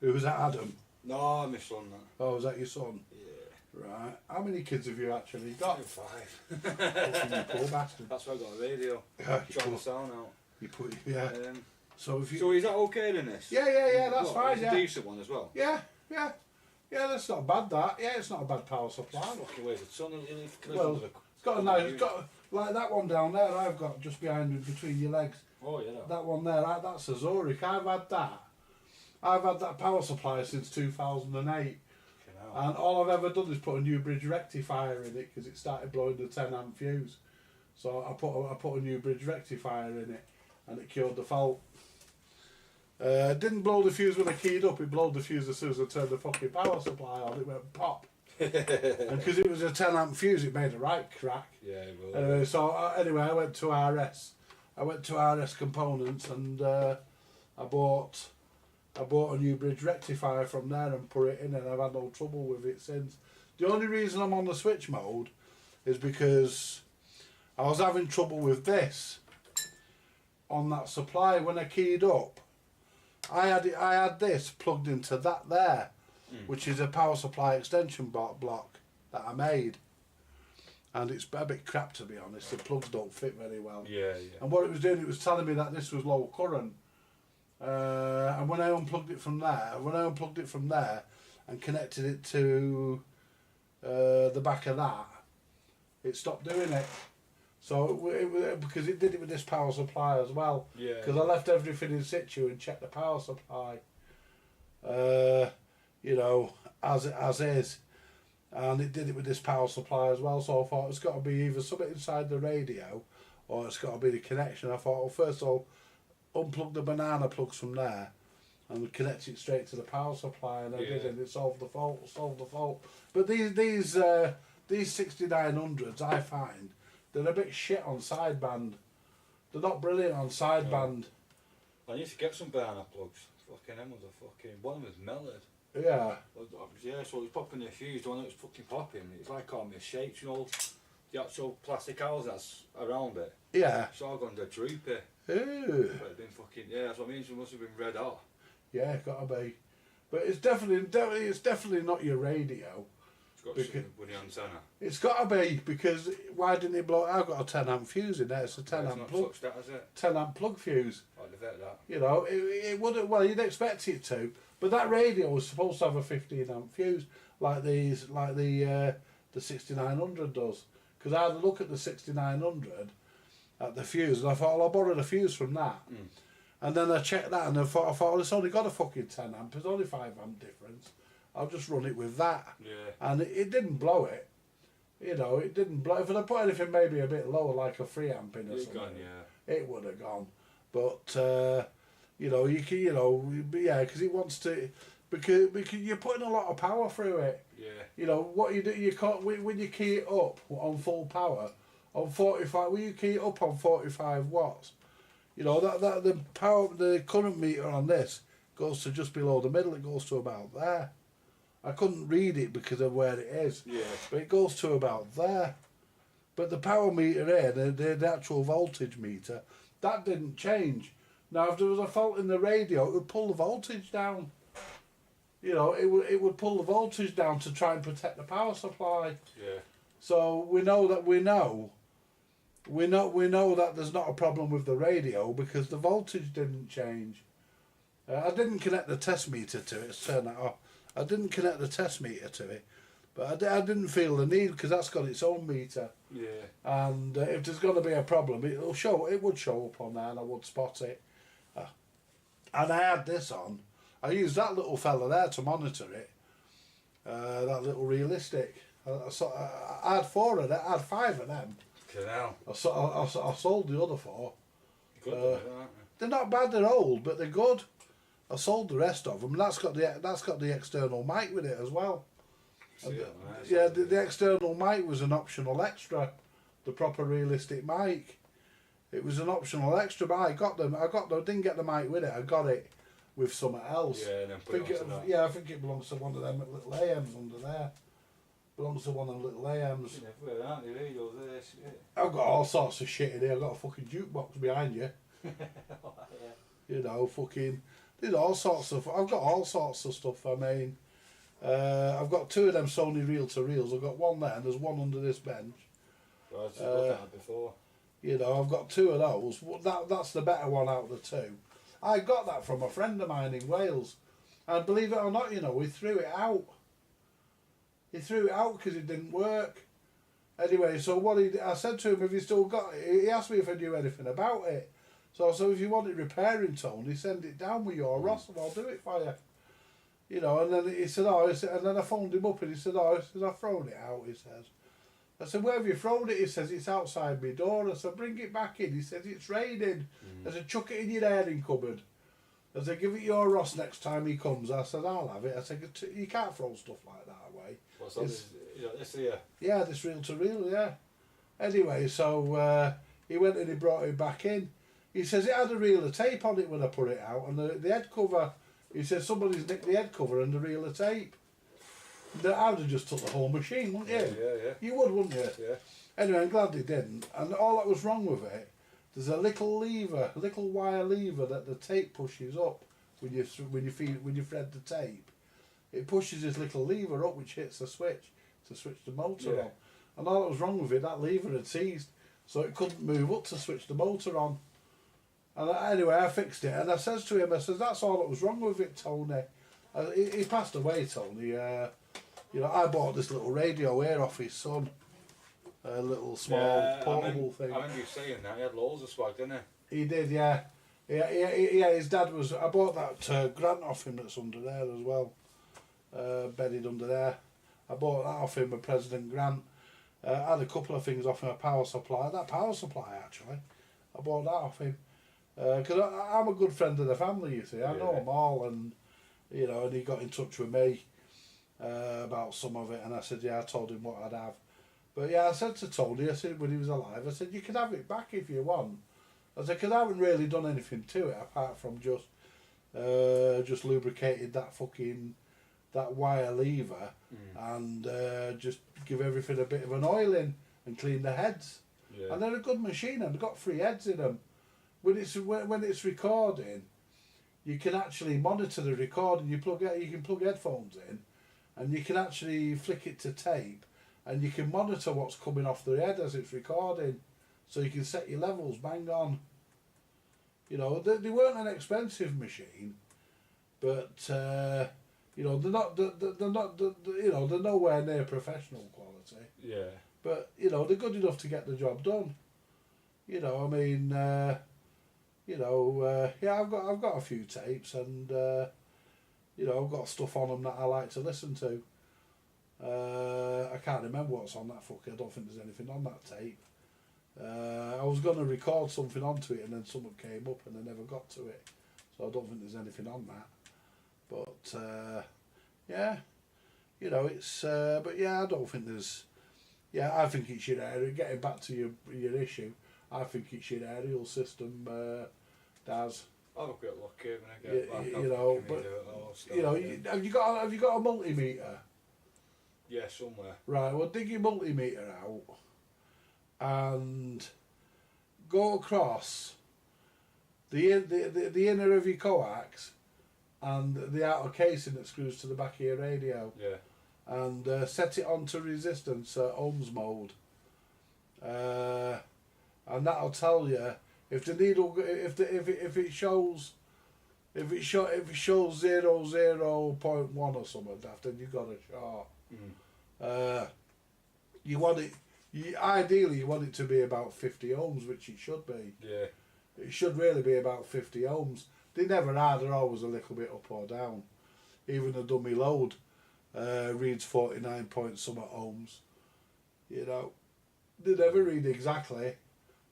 Who was that, Adam? No, my son, that. Oh, was that your son? Yeah. Right. How many kids have you actually got? 5. You poor bastard. That's why I got a radio. Yeah, Trying the sound out. You put, yeah. So if you. So is that okay in this? Yeah, that's fine. It's Yeah. a decent one as well. Yeah. That's not bad. That. Yeah, it's not a bad power supply. Fucking weighs a ton. Well, it's got a nice. It's got like that one down there. I've got just behind between your legs. Oh yeah. That one there. That's a Zurich. I've had that power supply since 2008. And all I've ever done is put a new bridge rectifier in it because it started blowing the 10 amp fuse. So I put a new bridge rectifier in it, and it cured the fault. Didn't blow the fuse when I keyed up. It blowed the fuse as soon as I turned the fucking power supply on. It went pop. And because it was a 10 amp fuse, it made a right crack. Yeah, it will. Anyway, so anyway, I went to RS. I went to RS Components and I bought a new bridge rectifier from there and put it in, and I've had no trouble with it since. The only reason I'm on the switch mode is because I was having trouble with this on that supply when I keyed up. I had this plugged into that there, which is a power supply extension block that I made, and it's a bit crap, to be honest. The plugs don't fit very well. Yeah. And what it was doing, it was telling me that this was low current. And when I unplugged it from there, and connected it to the back of that, it stopped doing it. So because it did it with this power supply as well. Yeah. Because I left everything in situ and checked the power supply. You know, as is, and it did it with this power supply as well. So I thought it's got to be either something inside the radio, or it's got to be the connection. I thought, well, first of all, unplug the banana plugs from there and connect it straight to the power supply, and I did, and it solved the fault. But these 6900s, I find they're a bit shit on sideband. They're not brilliant on sideband. I need to get some banana plugs. Fucking them was a fucking one of them was melted. Yeah. Yeah, so it was popping the fuse, the one that was fucking popping. It's like all my shapes, you know, the actual plastic house that's around it. Yeah. It's all gone to droopy. Ooh. But it's been fucking, yeah, that's what I mean, so it must have been red hot. Yeah, gotta be. But it's definitely not your radio. It's got some bloody antenna. It's gotta be, because why didn't it blow? I've got a 10 amp fuse in there. It's a 10 It's amp not plug. touched that, has it? 10 amp plug fuse. I'd have bet that. You know, it wouldn't. Well, you'd expect it to, but that radio was supposed to have a 15 amp fuse, like the 6900 does. Because I had a look at the 6900 at the fuse, and I thought, well, I'll borrow the fuse from that. And then I checked that, and I thought, well, it's only got a fucking 10 amp. It's only 5 amp difference. I'll just run it with that. Yeah. And it didn't blow it. You know, it didn't blow. If I'd put anything maybe a bit lower, like a 3 amp in or something, Gone, yeah. it would have gone. But you know, you can, you know, yeah, because it wants to, because you're putting a lot of power through it. Yeah. You know what you do, you can't when you key it up on full power, on 45. When you key it up on 45 watts, you know that the power, the current meter on this goes to just below the middle. It goes to about there. I couldn't read it because of where it is. Yeah. But it goes to about there. But the power meter here, the actual voltage meter, that didn't change. Now, if there was a fault in the radio, it would pull the voltage down. You know, it would pull the voltage down to try and protect the power supply. Yeah. So we know that there's not a problem with the radio because the voltage didn't change. I didn't connect the test meter to it. Let's turn that off. I didn't connect the test meter to it, but I didn't feel the need because that's got its own meter. Yeah. And if there's going to be a problem, it would show up on there, and I would spot it. And I had this on. I used that little fella there to monitor it, that little realistic. I had 4 of them. I had 5 of them. Canal. I sold the other 4. Good, aren't they? They're not bad. They're old, but they're good. I sold the rest of them. That's got the external mic with it as well. See it, mate. Yeah, the external mic was an optional extra. The proper realistic mic. It was an optional extra, but I got them. Didn't get the mic with it. I got it with something else. Yeah, and then put it onto that. Yeah, I think it belongs to one of them little AMs under there. Belongs to one of them little AMs. Everywhere, aren't they? Radios, this, yeah. I've got all sorts of shit in here. I've got a fucking jukebox behind you. Yeah. You know, fucking. There's all sorts of. I've got all sorts of stuff. I mean, I've got 2 of them Sony reel-to-reels. I've got one there, and there's one under this bench. Well, I was just looking at it before. You know, I've got 2 of those. That's the better one out of the 2. I got that from a friend of mine in Wales, and believe it or not, you know, he threw it out. He threw it out because it didn't work. Anyway, so I said to him, have you still got it? He asked me if I knew anything about it. So if you want it repairing, Tony, send it down with your Ross and I'll do it for you. You know, and then he said, and then I phoned him up and he said, I've thrown it out, he says. I said, where have you thrown it? He says, it's outside my door. I said, bring it back in. He says, it's raining. I said, chuck it in your airing cupboard. I said, give it your Ross next time he comes. I said, I'll have it. I said, you can't throw stuff like that away. What's that? This here? Yeah, this reel-to-reel, yeah. Anyway, so he went and he brought it back in. He says it had a reel of tape on it when I put it out, and the head cover, he says somebody's nicked the head cover and the reel of tape. I would have just took the whole machine, wouldn't you? Yeah. You would, wouldn't you? Yeah. Anyway, I'm glad they didn't. And all that was wrong with it, there's a little wire lever that the tape pushes up when you thread the tape. It pushes this little lever up which hits the switch to switch the motor on. And all that was wrong with it, that lever had seized, so it couldn't move up to switch the motor on. And anyway, I fixed it, and I says to him, I says, that's all that was wrong with it, Tony. He passed away, Tony. You know, I bought this little radio here off his son. A little small portable thing. I remember you saying that. He had loads of swag, didn't he? He did, yeah. Yeah, his dad was... I bought that grant off him that's under there as well. Bedded under there. I bought that off him, a President Grant. I had a couple of things off him, a power supply. That power supply, actually. I bought that off him. Because I'm a good friend of the family, you see. I know them all, and, you know, and he got in touch with me about some of it, and I said, yeah, I told him what I'd have. But yeah, I said to Tony, I said when he was alive, I said, you can have it back if you want. I said, because I haven't really done anything to it apart from just lubricated that wire lever and just give everything a bit of an oiling and clean the heads. Yeah. And they're a good machine, and they've got 3 heads in them. When it's recording, you can actually monitor the recording. You can plug headphones in, and you can actually flick it to tape, and you can monitor what's coming off the head as it's recording, so you can set your levels bang on. You know, they weren't an expensive machine, but you know, they're not you know, they're nowhere near professional quality. Yeah. But you know, they're good enough to get the job done. You know, I mean, you know, yeah, I've got a few tapes, and you know, I've got stuff on them that I like to listen to. I can't remember what's on that fucker. I don't think there's anything on that tape. I was going to record something onto it, and then something came up and I never got to it. So I don't think there's anything on that. But, yeah, you know, it's... but yeah, I don't think there's... Yeah, I think it's your aerial... Getting back to your issue, I think it's your aerial system, Daz. I'll have a quick look here when I get back. You know, but... You know, have you got a multimeter? Yeah, somewhere. Right, well, dig your multimeter out and go across the inner of your coax and the outer casing that screws to the back of your radio. Yeah. And set it onto resistance ohms mode. And that'll tell you if the needle if it shows 0.1 or something, then you got a short. You want it. Ideally, you want it to be about 50 ohms, which it should be. Yeah. It should really be about 50 ohms. They never are. They're always a little bit up or down. Even a dummy load, reads 49 point some at ohms. You know, they never read exactly.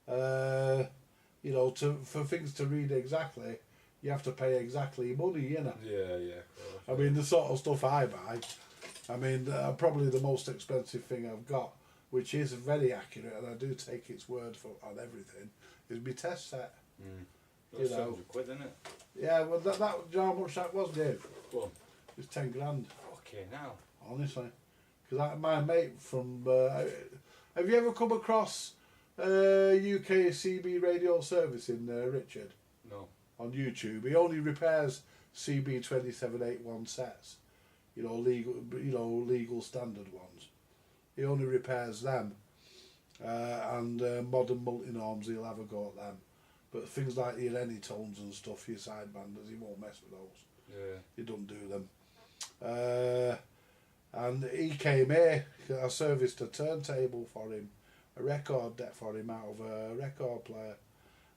You know, for things to read exactly, you have to pay exactly money, you know. Yeah, yeah. I mean, the sort of stuff I buy, I mean, probably the most expensive thing I've got, which is very accurate, and I do take its word for on everything, is my test set. That's You know. £700, isn't it? Yeah, well, that do you know how much that was, Dave? Go on. It was 10 grand, Okay, now. honestly. Because my mate from... have you ever come across UK CB radio service in Richard? No. On YouTube. He only repairs CB 2781 sets. Legal standard ones. He only repairs them. And modern multi-norms, he'll have a go at them. But things like your Anytones and stuff, your sidebanders, he won't mess with those. Yeah. He don't do them. And he came here, I serviced a turntable for him, a record deck for him out of a record player.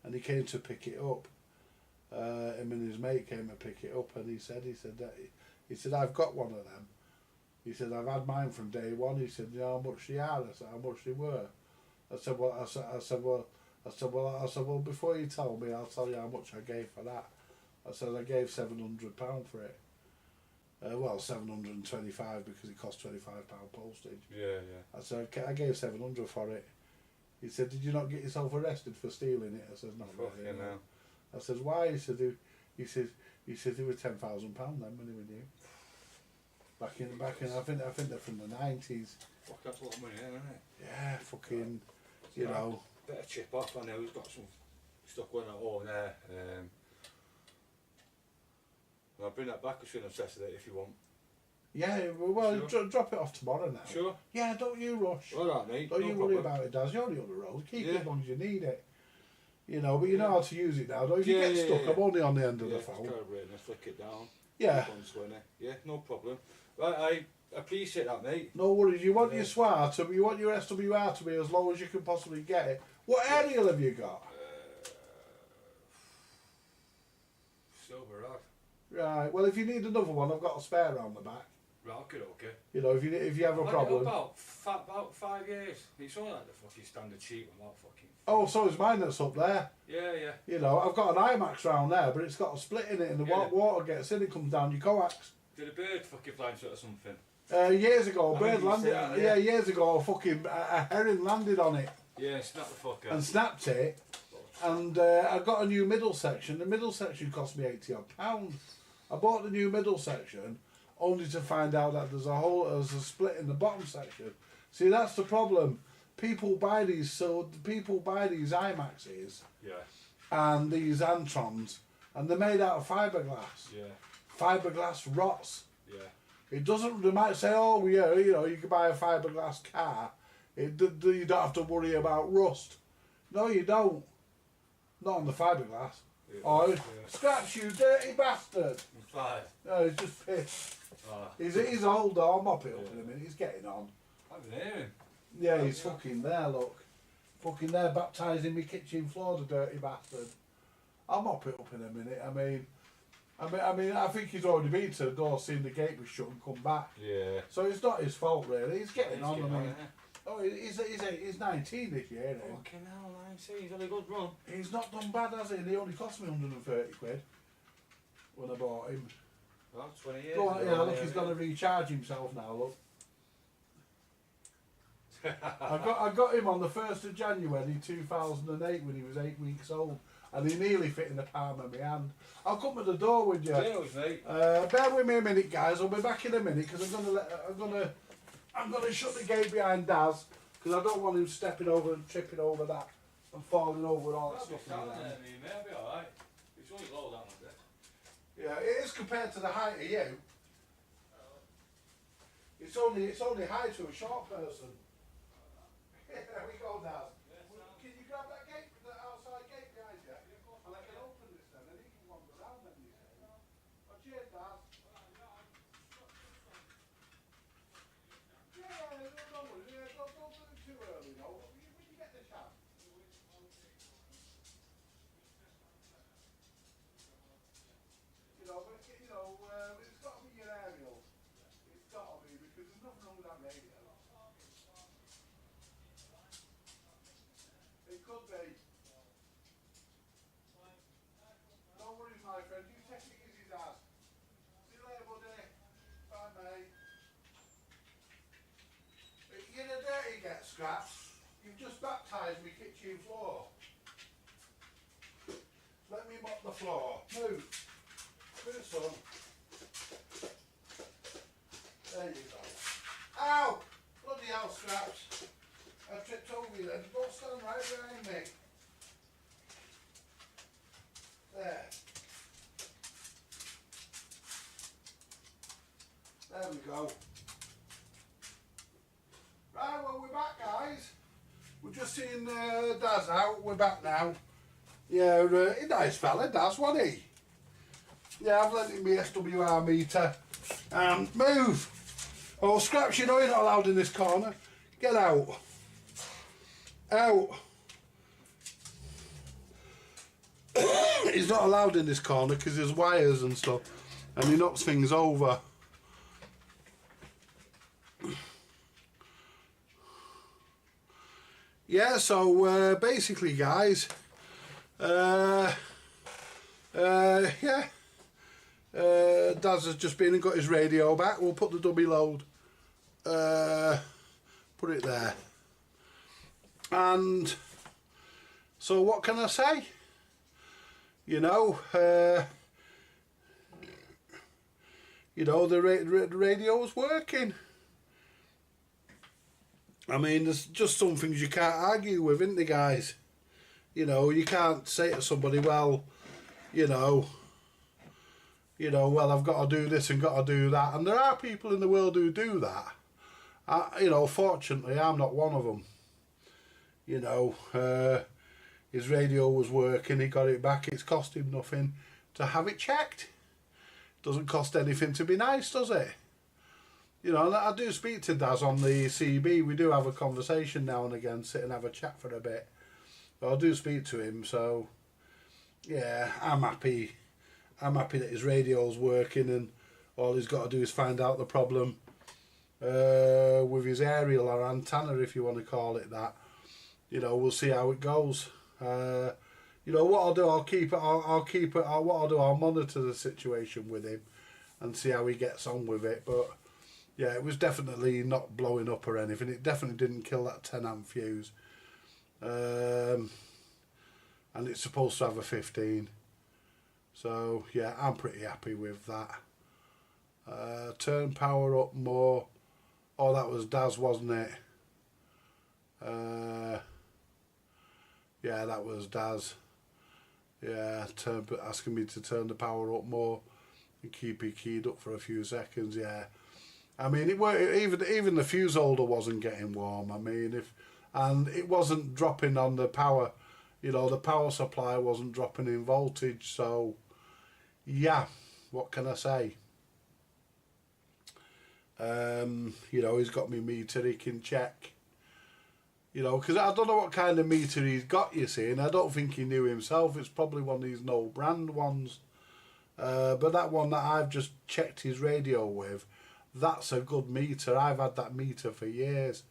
And he came to pick it up. Him and his mate came to pick it up, and he said, I've got one of them. He said, I've had mine from day one. He said, you know how much they are? I said, how much they were? I said, well, before you tell me, I'll tell you how much I gave for that. I said, I gave £700 for it. Well, 725 because it cost £25 postage. Yeah, yeah. I said, I gave 700 for it. He said, did you not get yourself arrested for stealing it? I said, not really. Fucking hell. I said, why? He said, they were £10,000 then when he was new. Back in, I think they're from the 90s. Fuck, that's a lot of money, isn't it? Yeah, fucking, you know. Bit of chip off. I know he's got some stuff going on there. I'll bring that back as soon as I've tested it if you want. Yeah, well, Sure. drop it off tomorrow now. Sure. Yeah, don't you rush. All right, mate. Don't no you problem. worry about it, Daz. You're only on the road. Keep it Yeah. as long as you need it. You know, but you know how to use it now. Don't you? Yeah, If you get yeah, stuck, yeah. I'm only on the end of Yeah, the it's phone. calibrating and flick it down. Yeah. Yeah, no problem. Right, I appreciate that, mate. No worries. You want Yeah. your SWAR to be, you want your SWR to be as low as you can possibly get it. What aerial have you got? Silver rod. Right. Well, if you need another one, I've got a spare round the back. Right, okay. You know, if you have a I've had it problem. about 5 years. It's only like the fucking standard cheap one, that fucking. Oh, so is mine that's up there. Yeah, yeah. You know, I've got an IMAX round there, but it's got a split in it, and the Yeah. water gets in, it comes down your coax. Did a bird fucking fly into it or something? Years ago, a I bird remember you landed. saying, Yeah, yeah. years ago, a herring landed on it Yeah, snap the fuck out. and snapped it. And I got a new middle section. The middle section cost me £80 odd. I bought the new middle section, only to find out that there's a split in the bottom section. See, that's the problem. People buy these IMAXs Yeah, and these Antrons, and they're made out of fiberglass. yeah, Fiberglass rots. yeah. It doesn't. They might say, "Oh, yeah, you know, you can buy a fiberglass car. You don't have to worry about rust." No, you don't. Not on the fiberglass. Yeah. Oh, Yeah. scraps, you dirty bastard! I'm five. No, he's just pissed. Oh, He's old. I'll mop it up in a minute. He's getting on. I can hear him. Yeah, he's fucking there. Look, fucking there, baptising my kitchen floor, the dirty bastard. I'll mop it up in a minute. I think he's already been to the door, seen the gate was shut, and come back. Yeah. So it's not his fault really. He's getting He's on. getting I mean, yeah. oh, he's 19 this year. Isn't Fucking hell, 19. He's had a good run. he? He's not done bad, has he? He only cost me 130 quid when I bought him. Well, 20 years. Go on, ago, yeah, look, he's going to recharge himself now. Look, I got him on the 1st of January 2008 when he was 8 weeks old, and he nearly fit in the palm of my hand. I'll come to the door with you. Cheers, mate. Bear with me a minute, guys. I'll be back in a minute because I'm gonna shut the gate behind Daz because I don't want him stepping over and tripping over that and falling over all that I'll be stuff. in standing there. there, mate. I'll be alright. It's only low down a bit. Yeah, it is compared to the height of you. It's only high to a short person. There we go, Daz. Can you grab that gate, the outside gate behind you? And I can open this then, and he can wander around then, you see. Oh, cheers, Daz. Yeah, don't worry. Yeah, don't do it too early, no. When you get the chance. You know, but it's got to be your aerial. It's got to nothing wrong with that radio. It could be. No worries, my friend. You take it easy, Dad. See you later, buddy. Bye, mate. You're a dirty get scraps. You've just baptised me kitchen floor. Let me mop the floor. Move. Move, son. There you go. Ow! Bloody hell, Scraps. I tripped over you then. Don't stand right behind me. There. There we go. Right, well, we're back, guys. We've just seen Daz out. We're back now. Yeah, a nice fella, Daz, wasn't he? Yeah, I've lent him my SWR meter. And move! Oh, Scraps, you know you're not allowed in this corner. Get out. Out. He's not allowed in this corner because there's wires and stuff. And he knocks things over. Yeah, so basically, guys, yeah, Daz has just been and got his radio back. We'll put the dummy load, put it there. And so what can I say? You know, the radio's working. I mean, there's just some things you can't argue with, isn't there, guys? You know, you can't say to somebody, well, well, I've got to do this and got to do that. And there are people in the world who do that. Fortunately, I'm not one of them. His radio was working, he got it back, it's cost him nothing to have it checked. Doesn't cost anything to be nice, does it? I do speak to Daz on the CB. We do have a conversation now and again, sit and have a chat for a bit. But I do speak to him, so yeah, I'm happy. I'm happy that his radio's working, and all he's got to do is find out the problem with his aerial or antenna, if you want to call it that. We'll see how it goes. What I'll do, I'll monitor the situation with him and see how he gets on with it. But yeah, it was definitely not blowing up or anything. It definitely didn't kill that 10 amp fuse. And it's supposed to have a 15. So yeah, I'm pretty happy with that. Turn power up more. Oh, that was Daz, wasn't it? Yeah, that was Daz. Yeah, asking me to turn the power up more and keep it keyed up for a few seconds. Yeah, I mean, it even the fuse holder wasn't getting warm. I mean, and it wasn't dropping on the power. The power supply wasn't dropping in voltage. So, yeah, what can I say? He's got me meter. He can check. Because I don't know what kind of meter he's got, you see, and I don't think he knew himself. It's probably one of these no brand ones. But that one that I've just checked his radio with, that's a good meter. I've had that meter for years.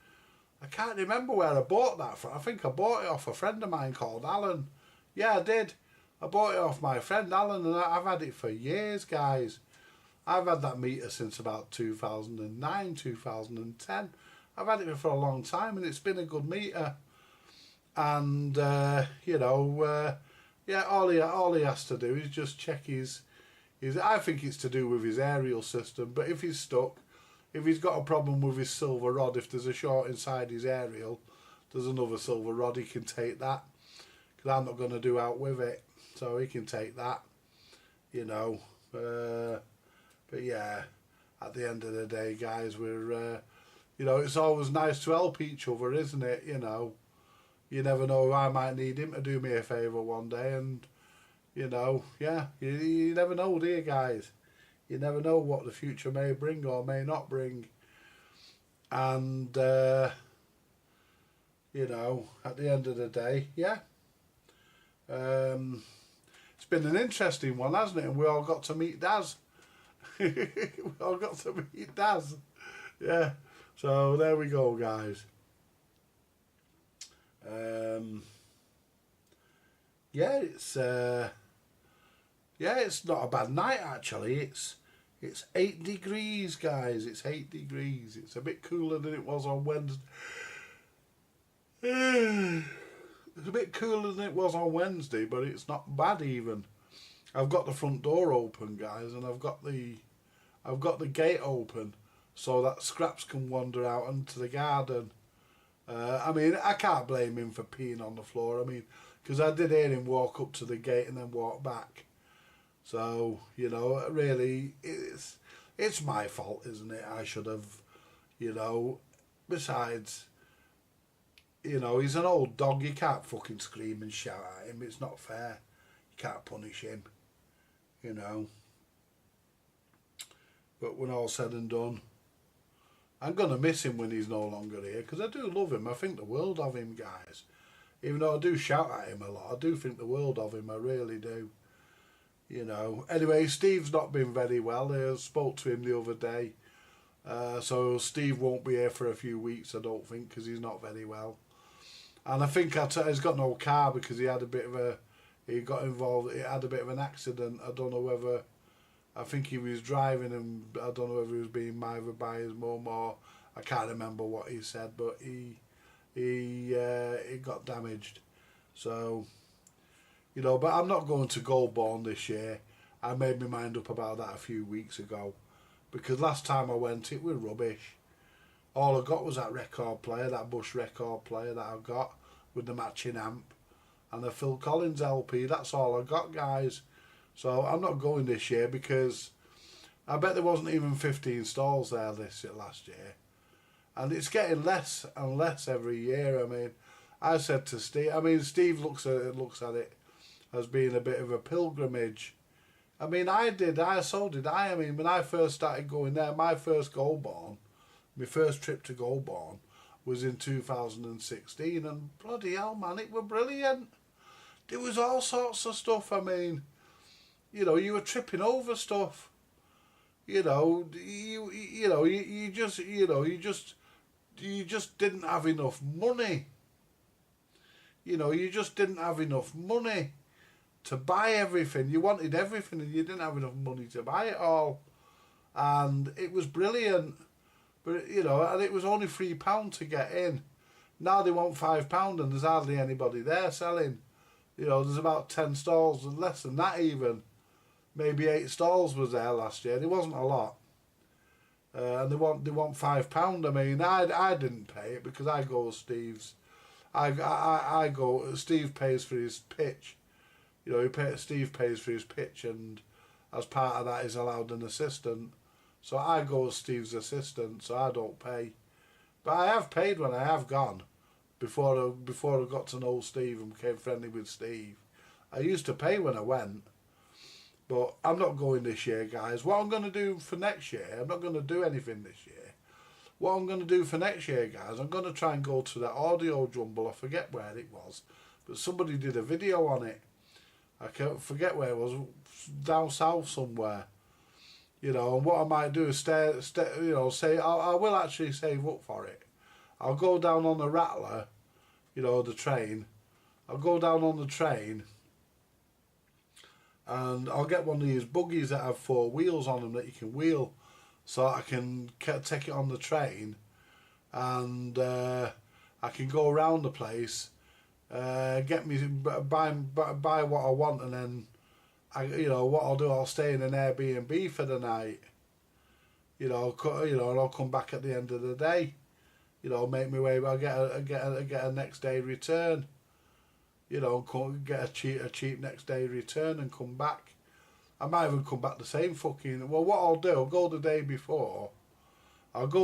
I can't remember where I bought that from. I think I bought it off a friend of mine called Alan. Yeah, I did. I bought it off my friend Alan, and I've had it for years, guys. I've had that meter since about 2009, 2010. I've had it for a long time, and it's been a good meter. And yeah, all he has to do is just check his. I think it's to do with his aerial system. But if he's stuck, if he's got a problem with his silver rod, if there's a short inside his aerial, there's another silver rod. He can take that, because I'm not going to do out with it, so he can take that. But yeah, at the end of the day, guys, we're. It's always nice to help each other, isn't it? You never know, I might need him to do me a favour one day, and, yeah, you never know, do you, guys? You never know what the future may bring or may not bring. And, at the end of the day, yeah. It's been an interesting one, hasn't it? And we all got to meet Daz. We all got to meet Daz. Yeah. So there we go, guys. Yeah, it's not a bad night actually. It's 8 degrees, guys. It's 8 degrees. It's a bit cooler than it was on Wednesday. It's a bit cooler than it was on Wednesday, but it's not bad even. I've got the front door open, guys, and I've got the gate open so that Scraps can wander out into the garden. I mean, I can't blame him for peeing on the floor. I mean, because I did hear him walk up to the gate and then walk back. So, you know, really, it's my fault, isn't it? I should have, you know, besides, you know, he's an old dog. You can't fucking scream and shout at him. It's not fair. You can't punish him, you know. But when all said and done, I'm going to miss him when he's no longer here, because I do love him. I think the world of him, guys. Even though I do shout at him a lot, I do think the world of him. I really do. You know. Anyway, Steve's not been very well. I spoke to him the other day. So Steve won't be here for a few weeks, I don't think, because he's not very well. And I think he's got no car because he had a bit of a... He got involved... He had a bit of an accident. I don't know whether... I think he was driving and I don't know whether he was being mithered by his mum or... I can't remember what he said, but he got damaged. So, you know, but I'm not going to Goulburn this year. I made my mind up about that a few weeks ago. Because last time I went, it was rubbish. All I got was that record player, that Bush record player that I got with the matching amp. And the Phil Collins LP, that's all I got, guys. So I'm not going this year because I bet there wasn't even 15 stalls there last year. And it's getting less and less every year. I mean, I said to Steve, Steve looks at it as being a bit of a pilgrimage. I mean, so did I. I mean, when I first started going there, my first trip to Goulburn was in 2016, and bloody hell, man, it were brilliant. There was all sorts of stuff. I mean, you know, you were tripping over stuff. You know, you just didn't have enough money. You know, you just didn't have enough money to buy everything. You wanted everything and you didn't have enough money to buy it all. And it was brilliant. But, you know, and it was only £3 to get in. Now they want £5 and there's hardly anybody there selling. You know, there's about 10 stalls, and less than that even. Maybe 8 stalls was there last year. There wasn't a lot. And they want £5. I mean, I didn't pay it because I go with Steve's. Steve pays for his pitch. You know, Steve pays for his pitch, and as part of that, he's allowed an assistant. So I go as Steve's assistant, so I don't pay. But I have paid when I have gone. Before I got to know Steve and became friendly with Steve. I used to pay when I went. But I'm not going this year, guys. What I'm going to do for next year, I'm not going to do anything this year. What I'm going to do for next year, guys, I'm going to try and go to that audio jumble. I forget where it was. But somebody did a video on it. I can't forget where it was. Down south somewhere. You know, and what I might do is I will actually save up for it. I'll go down on the Rattler, you know, the train. I'll go down on the train and I'll get one of these buggies that have 4 wheels on them that you can wheel, so I can take it on the train and I can go around the place, buy what I want, and then what I'll do, I'll stay in an Airbnb for the night. And I'll come back at the end of the day. You know, make my way. I'll get a next day return. You know, get a cheap next day return and come back. I might even come back the same fucking. Well, what I'll do, I'll go the day before. Probably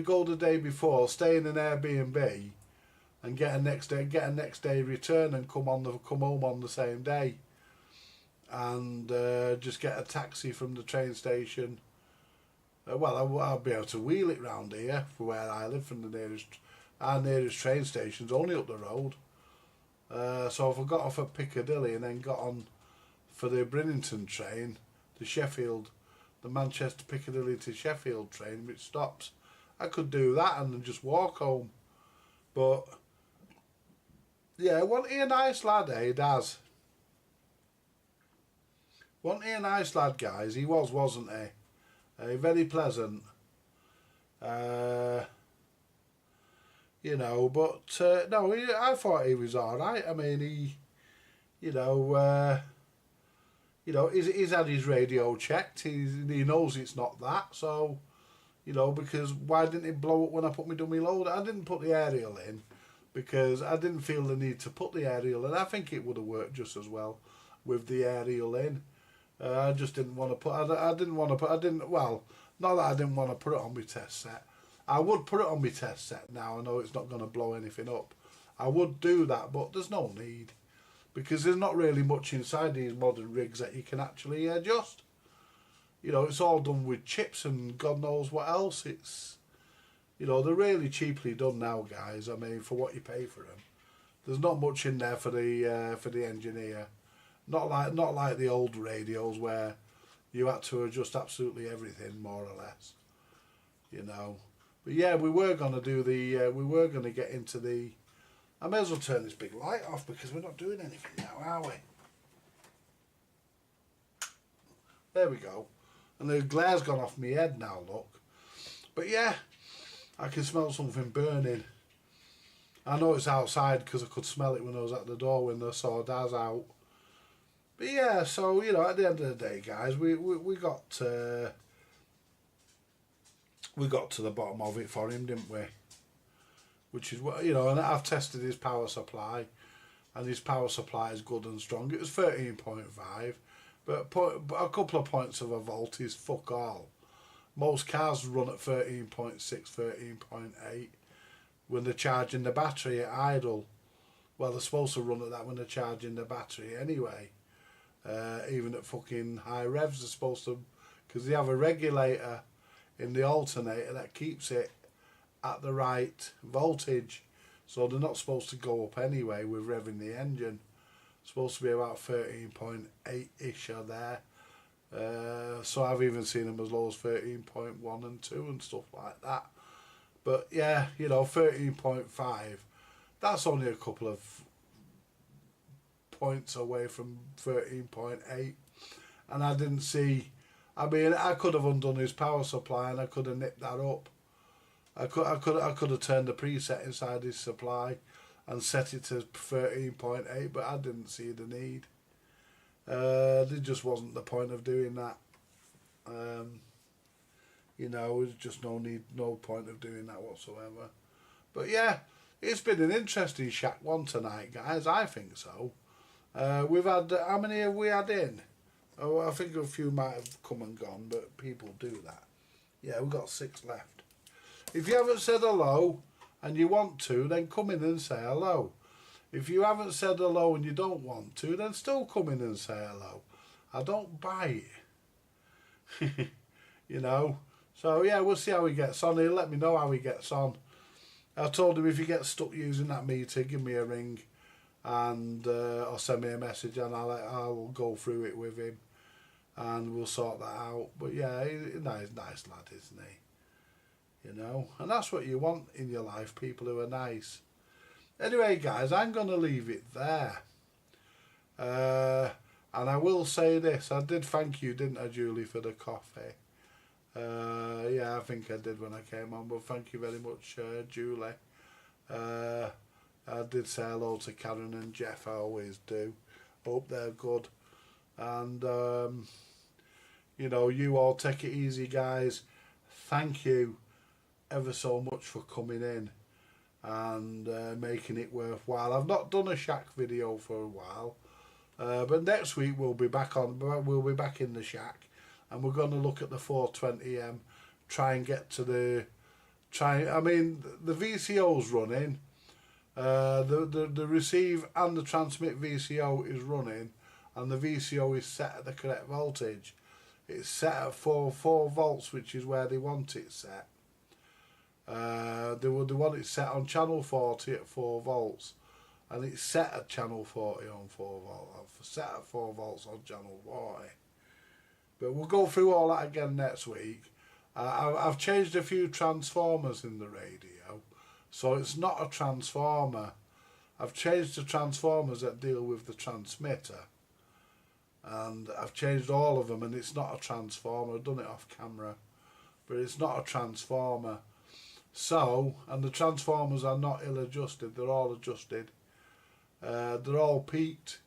go the day before, stay in an Airbnb, and get a next day return and come home on the same day. And just get a taxi from the train station. I'll be able to wheel it round here for where I live from our nearest train station's only up the road. So if I got off at Piccadilly and then got on for the Brinnington train, the Sheffield the Manchester Piccadilly to Sheffield train, which stops. I could do that and then just walk home. But yeah, wasn't he a nice lad, eh, Daz? Wasn't he a nice lad, guys? He was, wasn't he? Very pleasant. You know, but no, I thought he was all right. I mean, he, you know, he's had his radio checked. He knows it's not that. So, you know, because why didn't it blow up when I put my dummy load? I didn't put the aerial in because I didn't feel the need to put the aerial in. I think it would have worked just as well with the aerial in. I just didn't want to put. I didn't want to put. I didn't. Well, not that I didn't want to put it on my test set. I would put it on my test set now. I know it's not going to blow anything up. I would do that, but there's no need because there's not really much inside these modern rigs that you can actually adjust. You know, it's all done with chips and God knows what else. It's, you know, they're really cheaply done now, guys. I mean, for what you pay for them, there's not much in there for the engineer. Not like the old radios where you had to adjust absolutely everything more or less. You know. But yeah, we were going to do the, we were going to get into the, I may as well turn this big light off because we're not doing anything now, are we? There we go. And the glare's gone off my head now, look. But yeah, I can smell something burning. I know it's outside because I could smell it when I was at the door when I saw Daz out. But yeah, so, you know, at the end of the day, guys, we got to the bottom of it for him, didn't we? Which is what, you know, and I've tested his power supply, and his power supply is good and strong. It was 13.5, but a couple of points of a volt is fuck all. Most cars run at 13.6, 13.8 when they're charging the battery at idle. Well, they're supposed to run at that when they're charging the battery anyway. Even at fucking high revs, they're supposed to, because they have a regulator in the alternator that keeps it at the right voltage, so they're not supposed to go up anyway with revving the engine. It's supposed to be about 13.8-ish or there. So I've even seen them as low as 13.1 and 2 and stuff like that. But yeah, you know, 13.5, that's only a couple of points away from 13.8, and I didn't see. I mean, I could have undone his power supply and I could have nipped that up. I could have turned the preset inside his supply and set it to 13.8, but I didn't see the need. There just wasn't the point of doing that. You know, there's just no point of doing that whatsoever. But yeah, it's been an interesting Shack one tonight, guys. I think so. We've had, how many have we had in? Oh, I think a few might have come and gone, but people do that. Yeah, we've got 6 left. If you haven't said hello and you want to, then come in and say hello. If you haven't said hello and you don't want to, then still come in and say hello. I don't bite. You know. So yeah, we'll see how he gets on. He'll let me know how he gets on. I told him if he gets stuck using that meter, give me a ring, and or send me a message, and I'll go through it with him, and we'll sort that out. But yeah, he's a nice lad, isn't he? You know, and that's what you want in your life, people who are nice. Anyway, guys, I'm going to leave it there. And I will say this, I did thank you, didn't I, Julie, for the coffee? Yeah, I think I did when I came on, but thank you very much, Julie. I did say hello to Karen and Jeff, I always do. Hope they're good. And, you know, you all take it easy, guys. Thank you ever so much for coming in and making it worthwhile. I've not done a Shack video for a while, but next week we'll be back in the Shack, and we're going to look at the 420M, try and get to the I mean, the VCO's running, the receive and the transmit VCO is running, and the VCO is set at the correct voltage. It's set at 4 volts, which is where they want it set. They want it set on channel 40 at 4 volts, and it's set at channel 40 on 4 volts. Set at 4 volts on channel 40. But we'll go through all that again next week. I've changed a few transformers in the radio, so it's not a transformer. I've changed the transformers that deal with the transmitter, and I've changed all of them, and it's not a transformer. I've done it off camera, but it's not a transformer. So, and the transformers are not ill-adjusted, they're all adjusted. They're all peaked,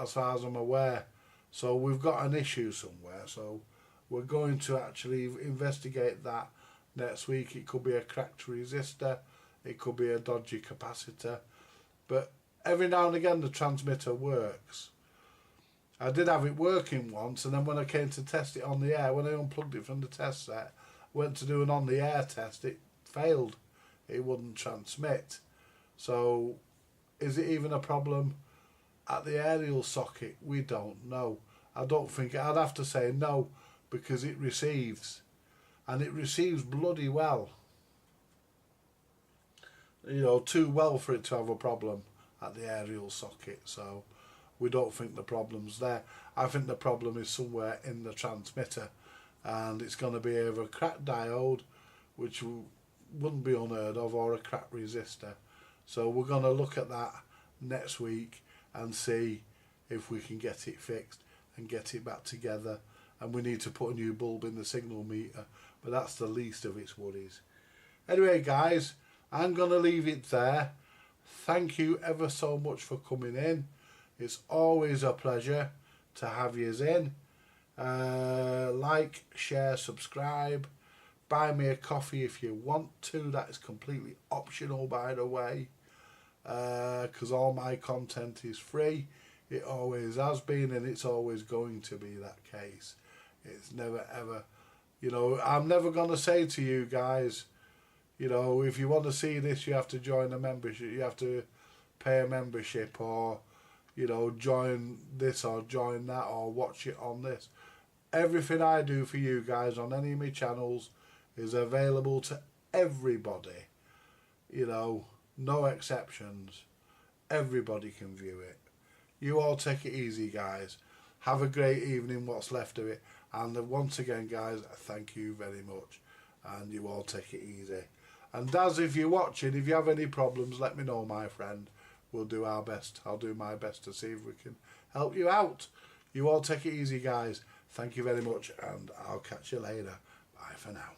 as far as I'm aware. So we've got an issue somewhere, so we're going to actually investigate that next week. It could be a cracked resistor, it could be a dodgy capacitor, but every now and again the transmitter works. I did have it working once, and then when I came to test it on the air, when I unplugged it from the test set, went to do an on the air test, it failed. It wouldn't transmit. So is it even a problem at the aerial socket? We don't know. I don't think, I'd have to say no, because it receives, and it receives bloody well. You know, too well for it to have a problem at the aerial socket. So we don't think the problem's there. I think the problem is somewhere in the transmitter, and it's going to be either a cracked diode, which wouldn't be unheard of, or a cracked resistor. So we're going to look at that next week and see if we can get it fixed and get it back together. And we need to put a new bulb in the signal meter, but that's the least of its worries. Anyway guys, I'm going to leave it there. Thank you ever so much for coming in. It's always a pleasure to have yous in. Like, share, subscribe. Buy me a coffee if you want to. That is completely optional, by the way, because all my content is free. It always has been, and it's always going to be that case. It's never ever, you know, I'm never going to say to you guys, you know, if you want to see this, you have to join a membership, you have to pay a membership, or, you know, join this or join that, or watch it on this. Everything I do for you guys on any of my channels is available to everybody. You know, no exceptions. Everybody can view it. You all take it easy, guys. Have a great evening, what's left of it. And once again, guys, thank you very much. And you all take it easy. And Daz, if you're watching, if you have any problems, let me know, my friend. We'll do our best. I'll do my best to see if we can help you out. You all take it easy, guys. Thank you very much, and I'll catch you later. Bye for now.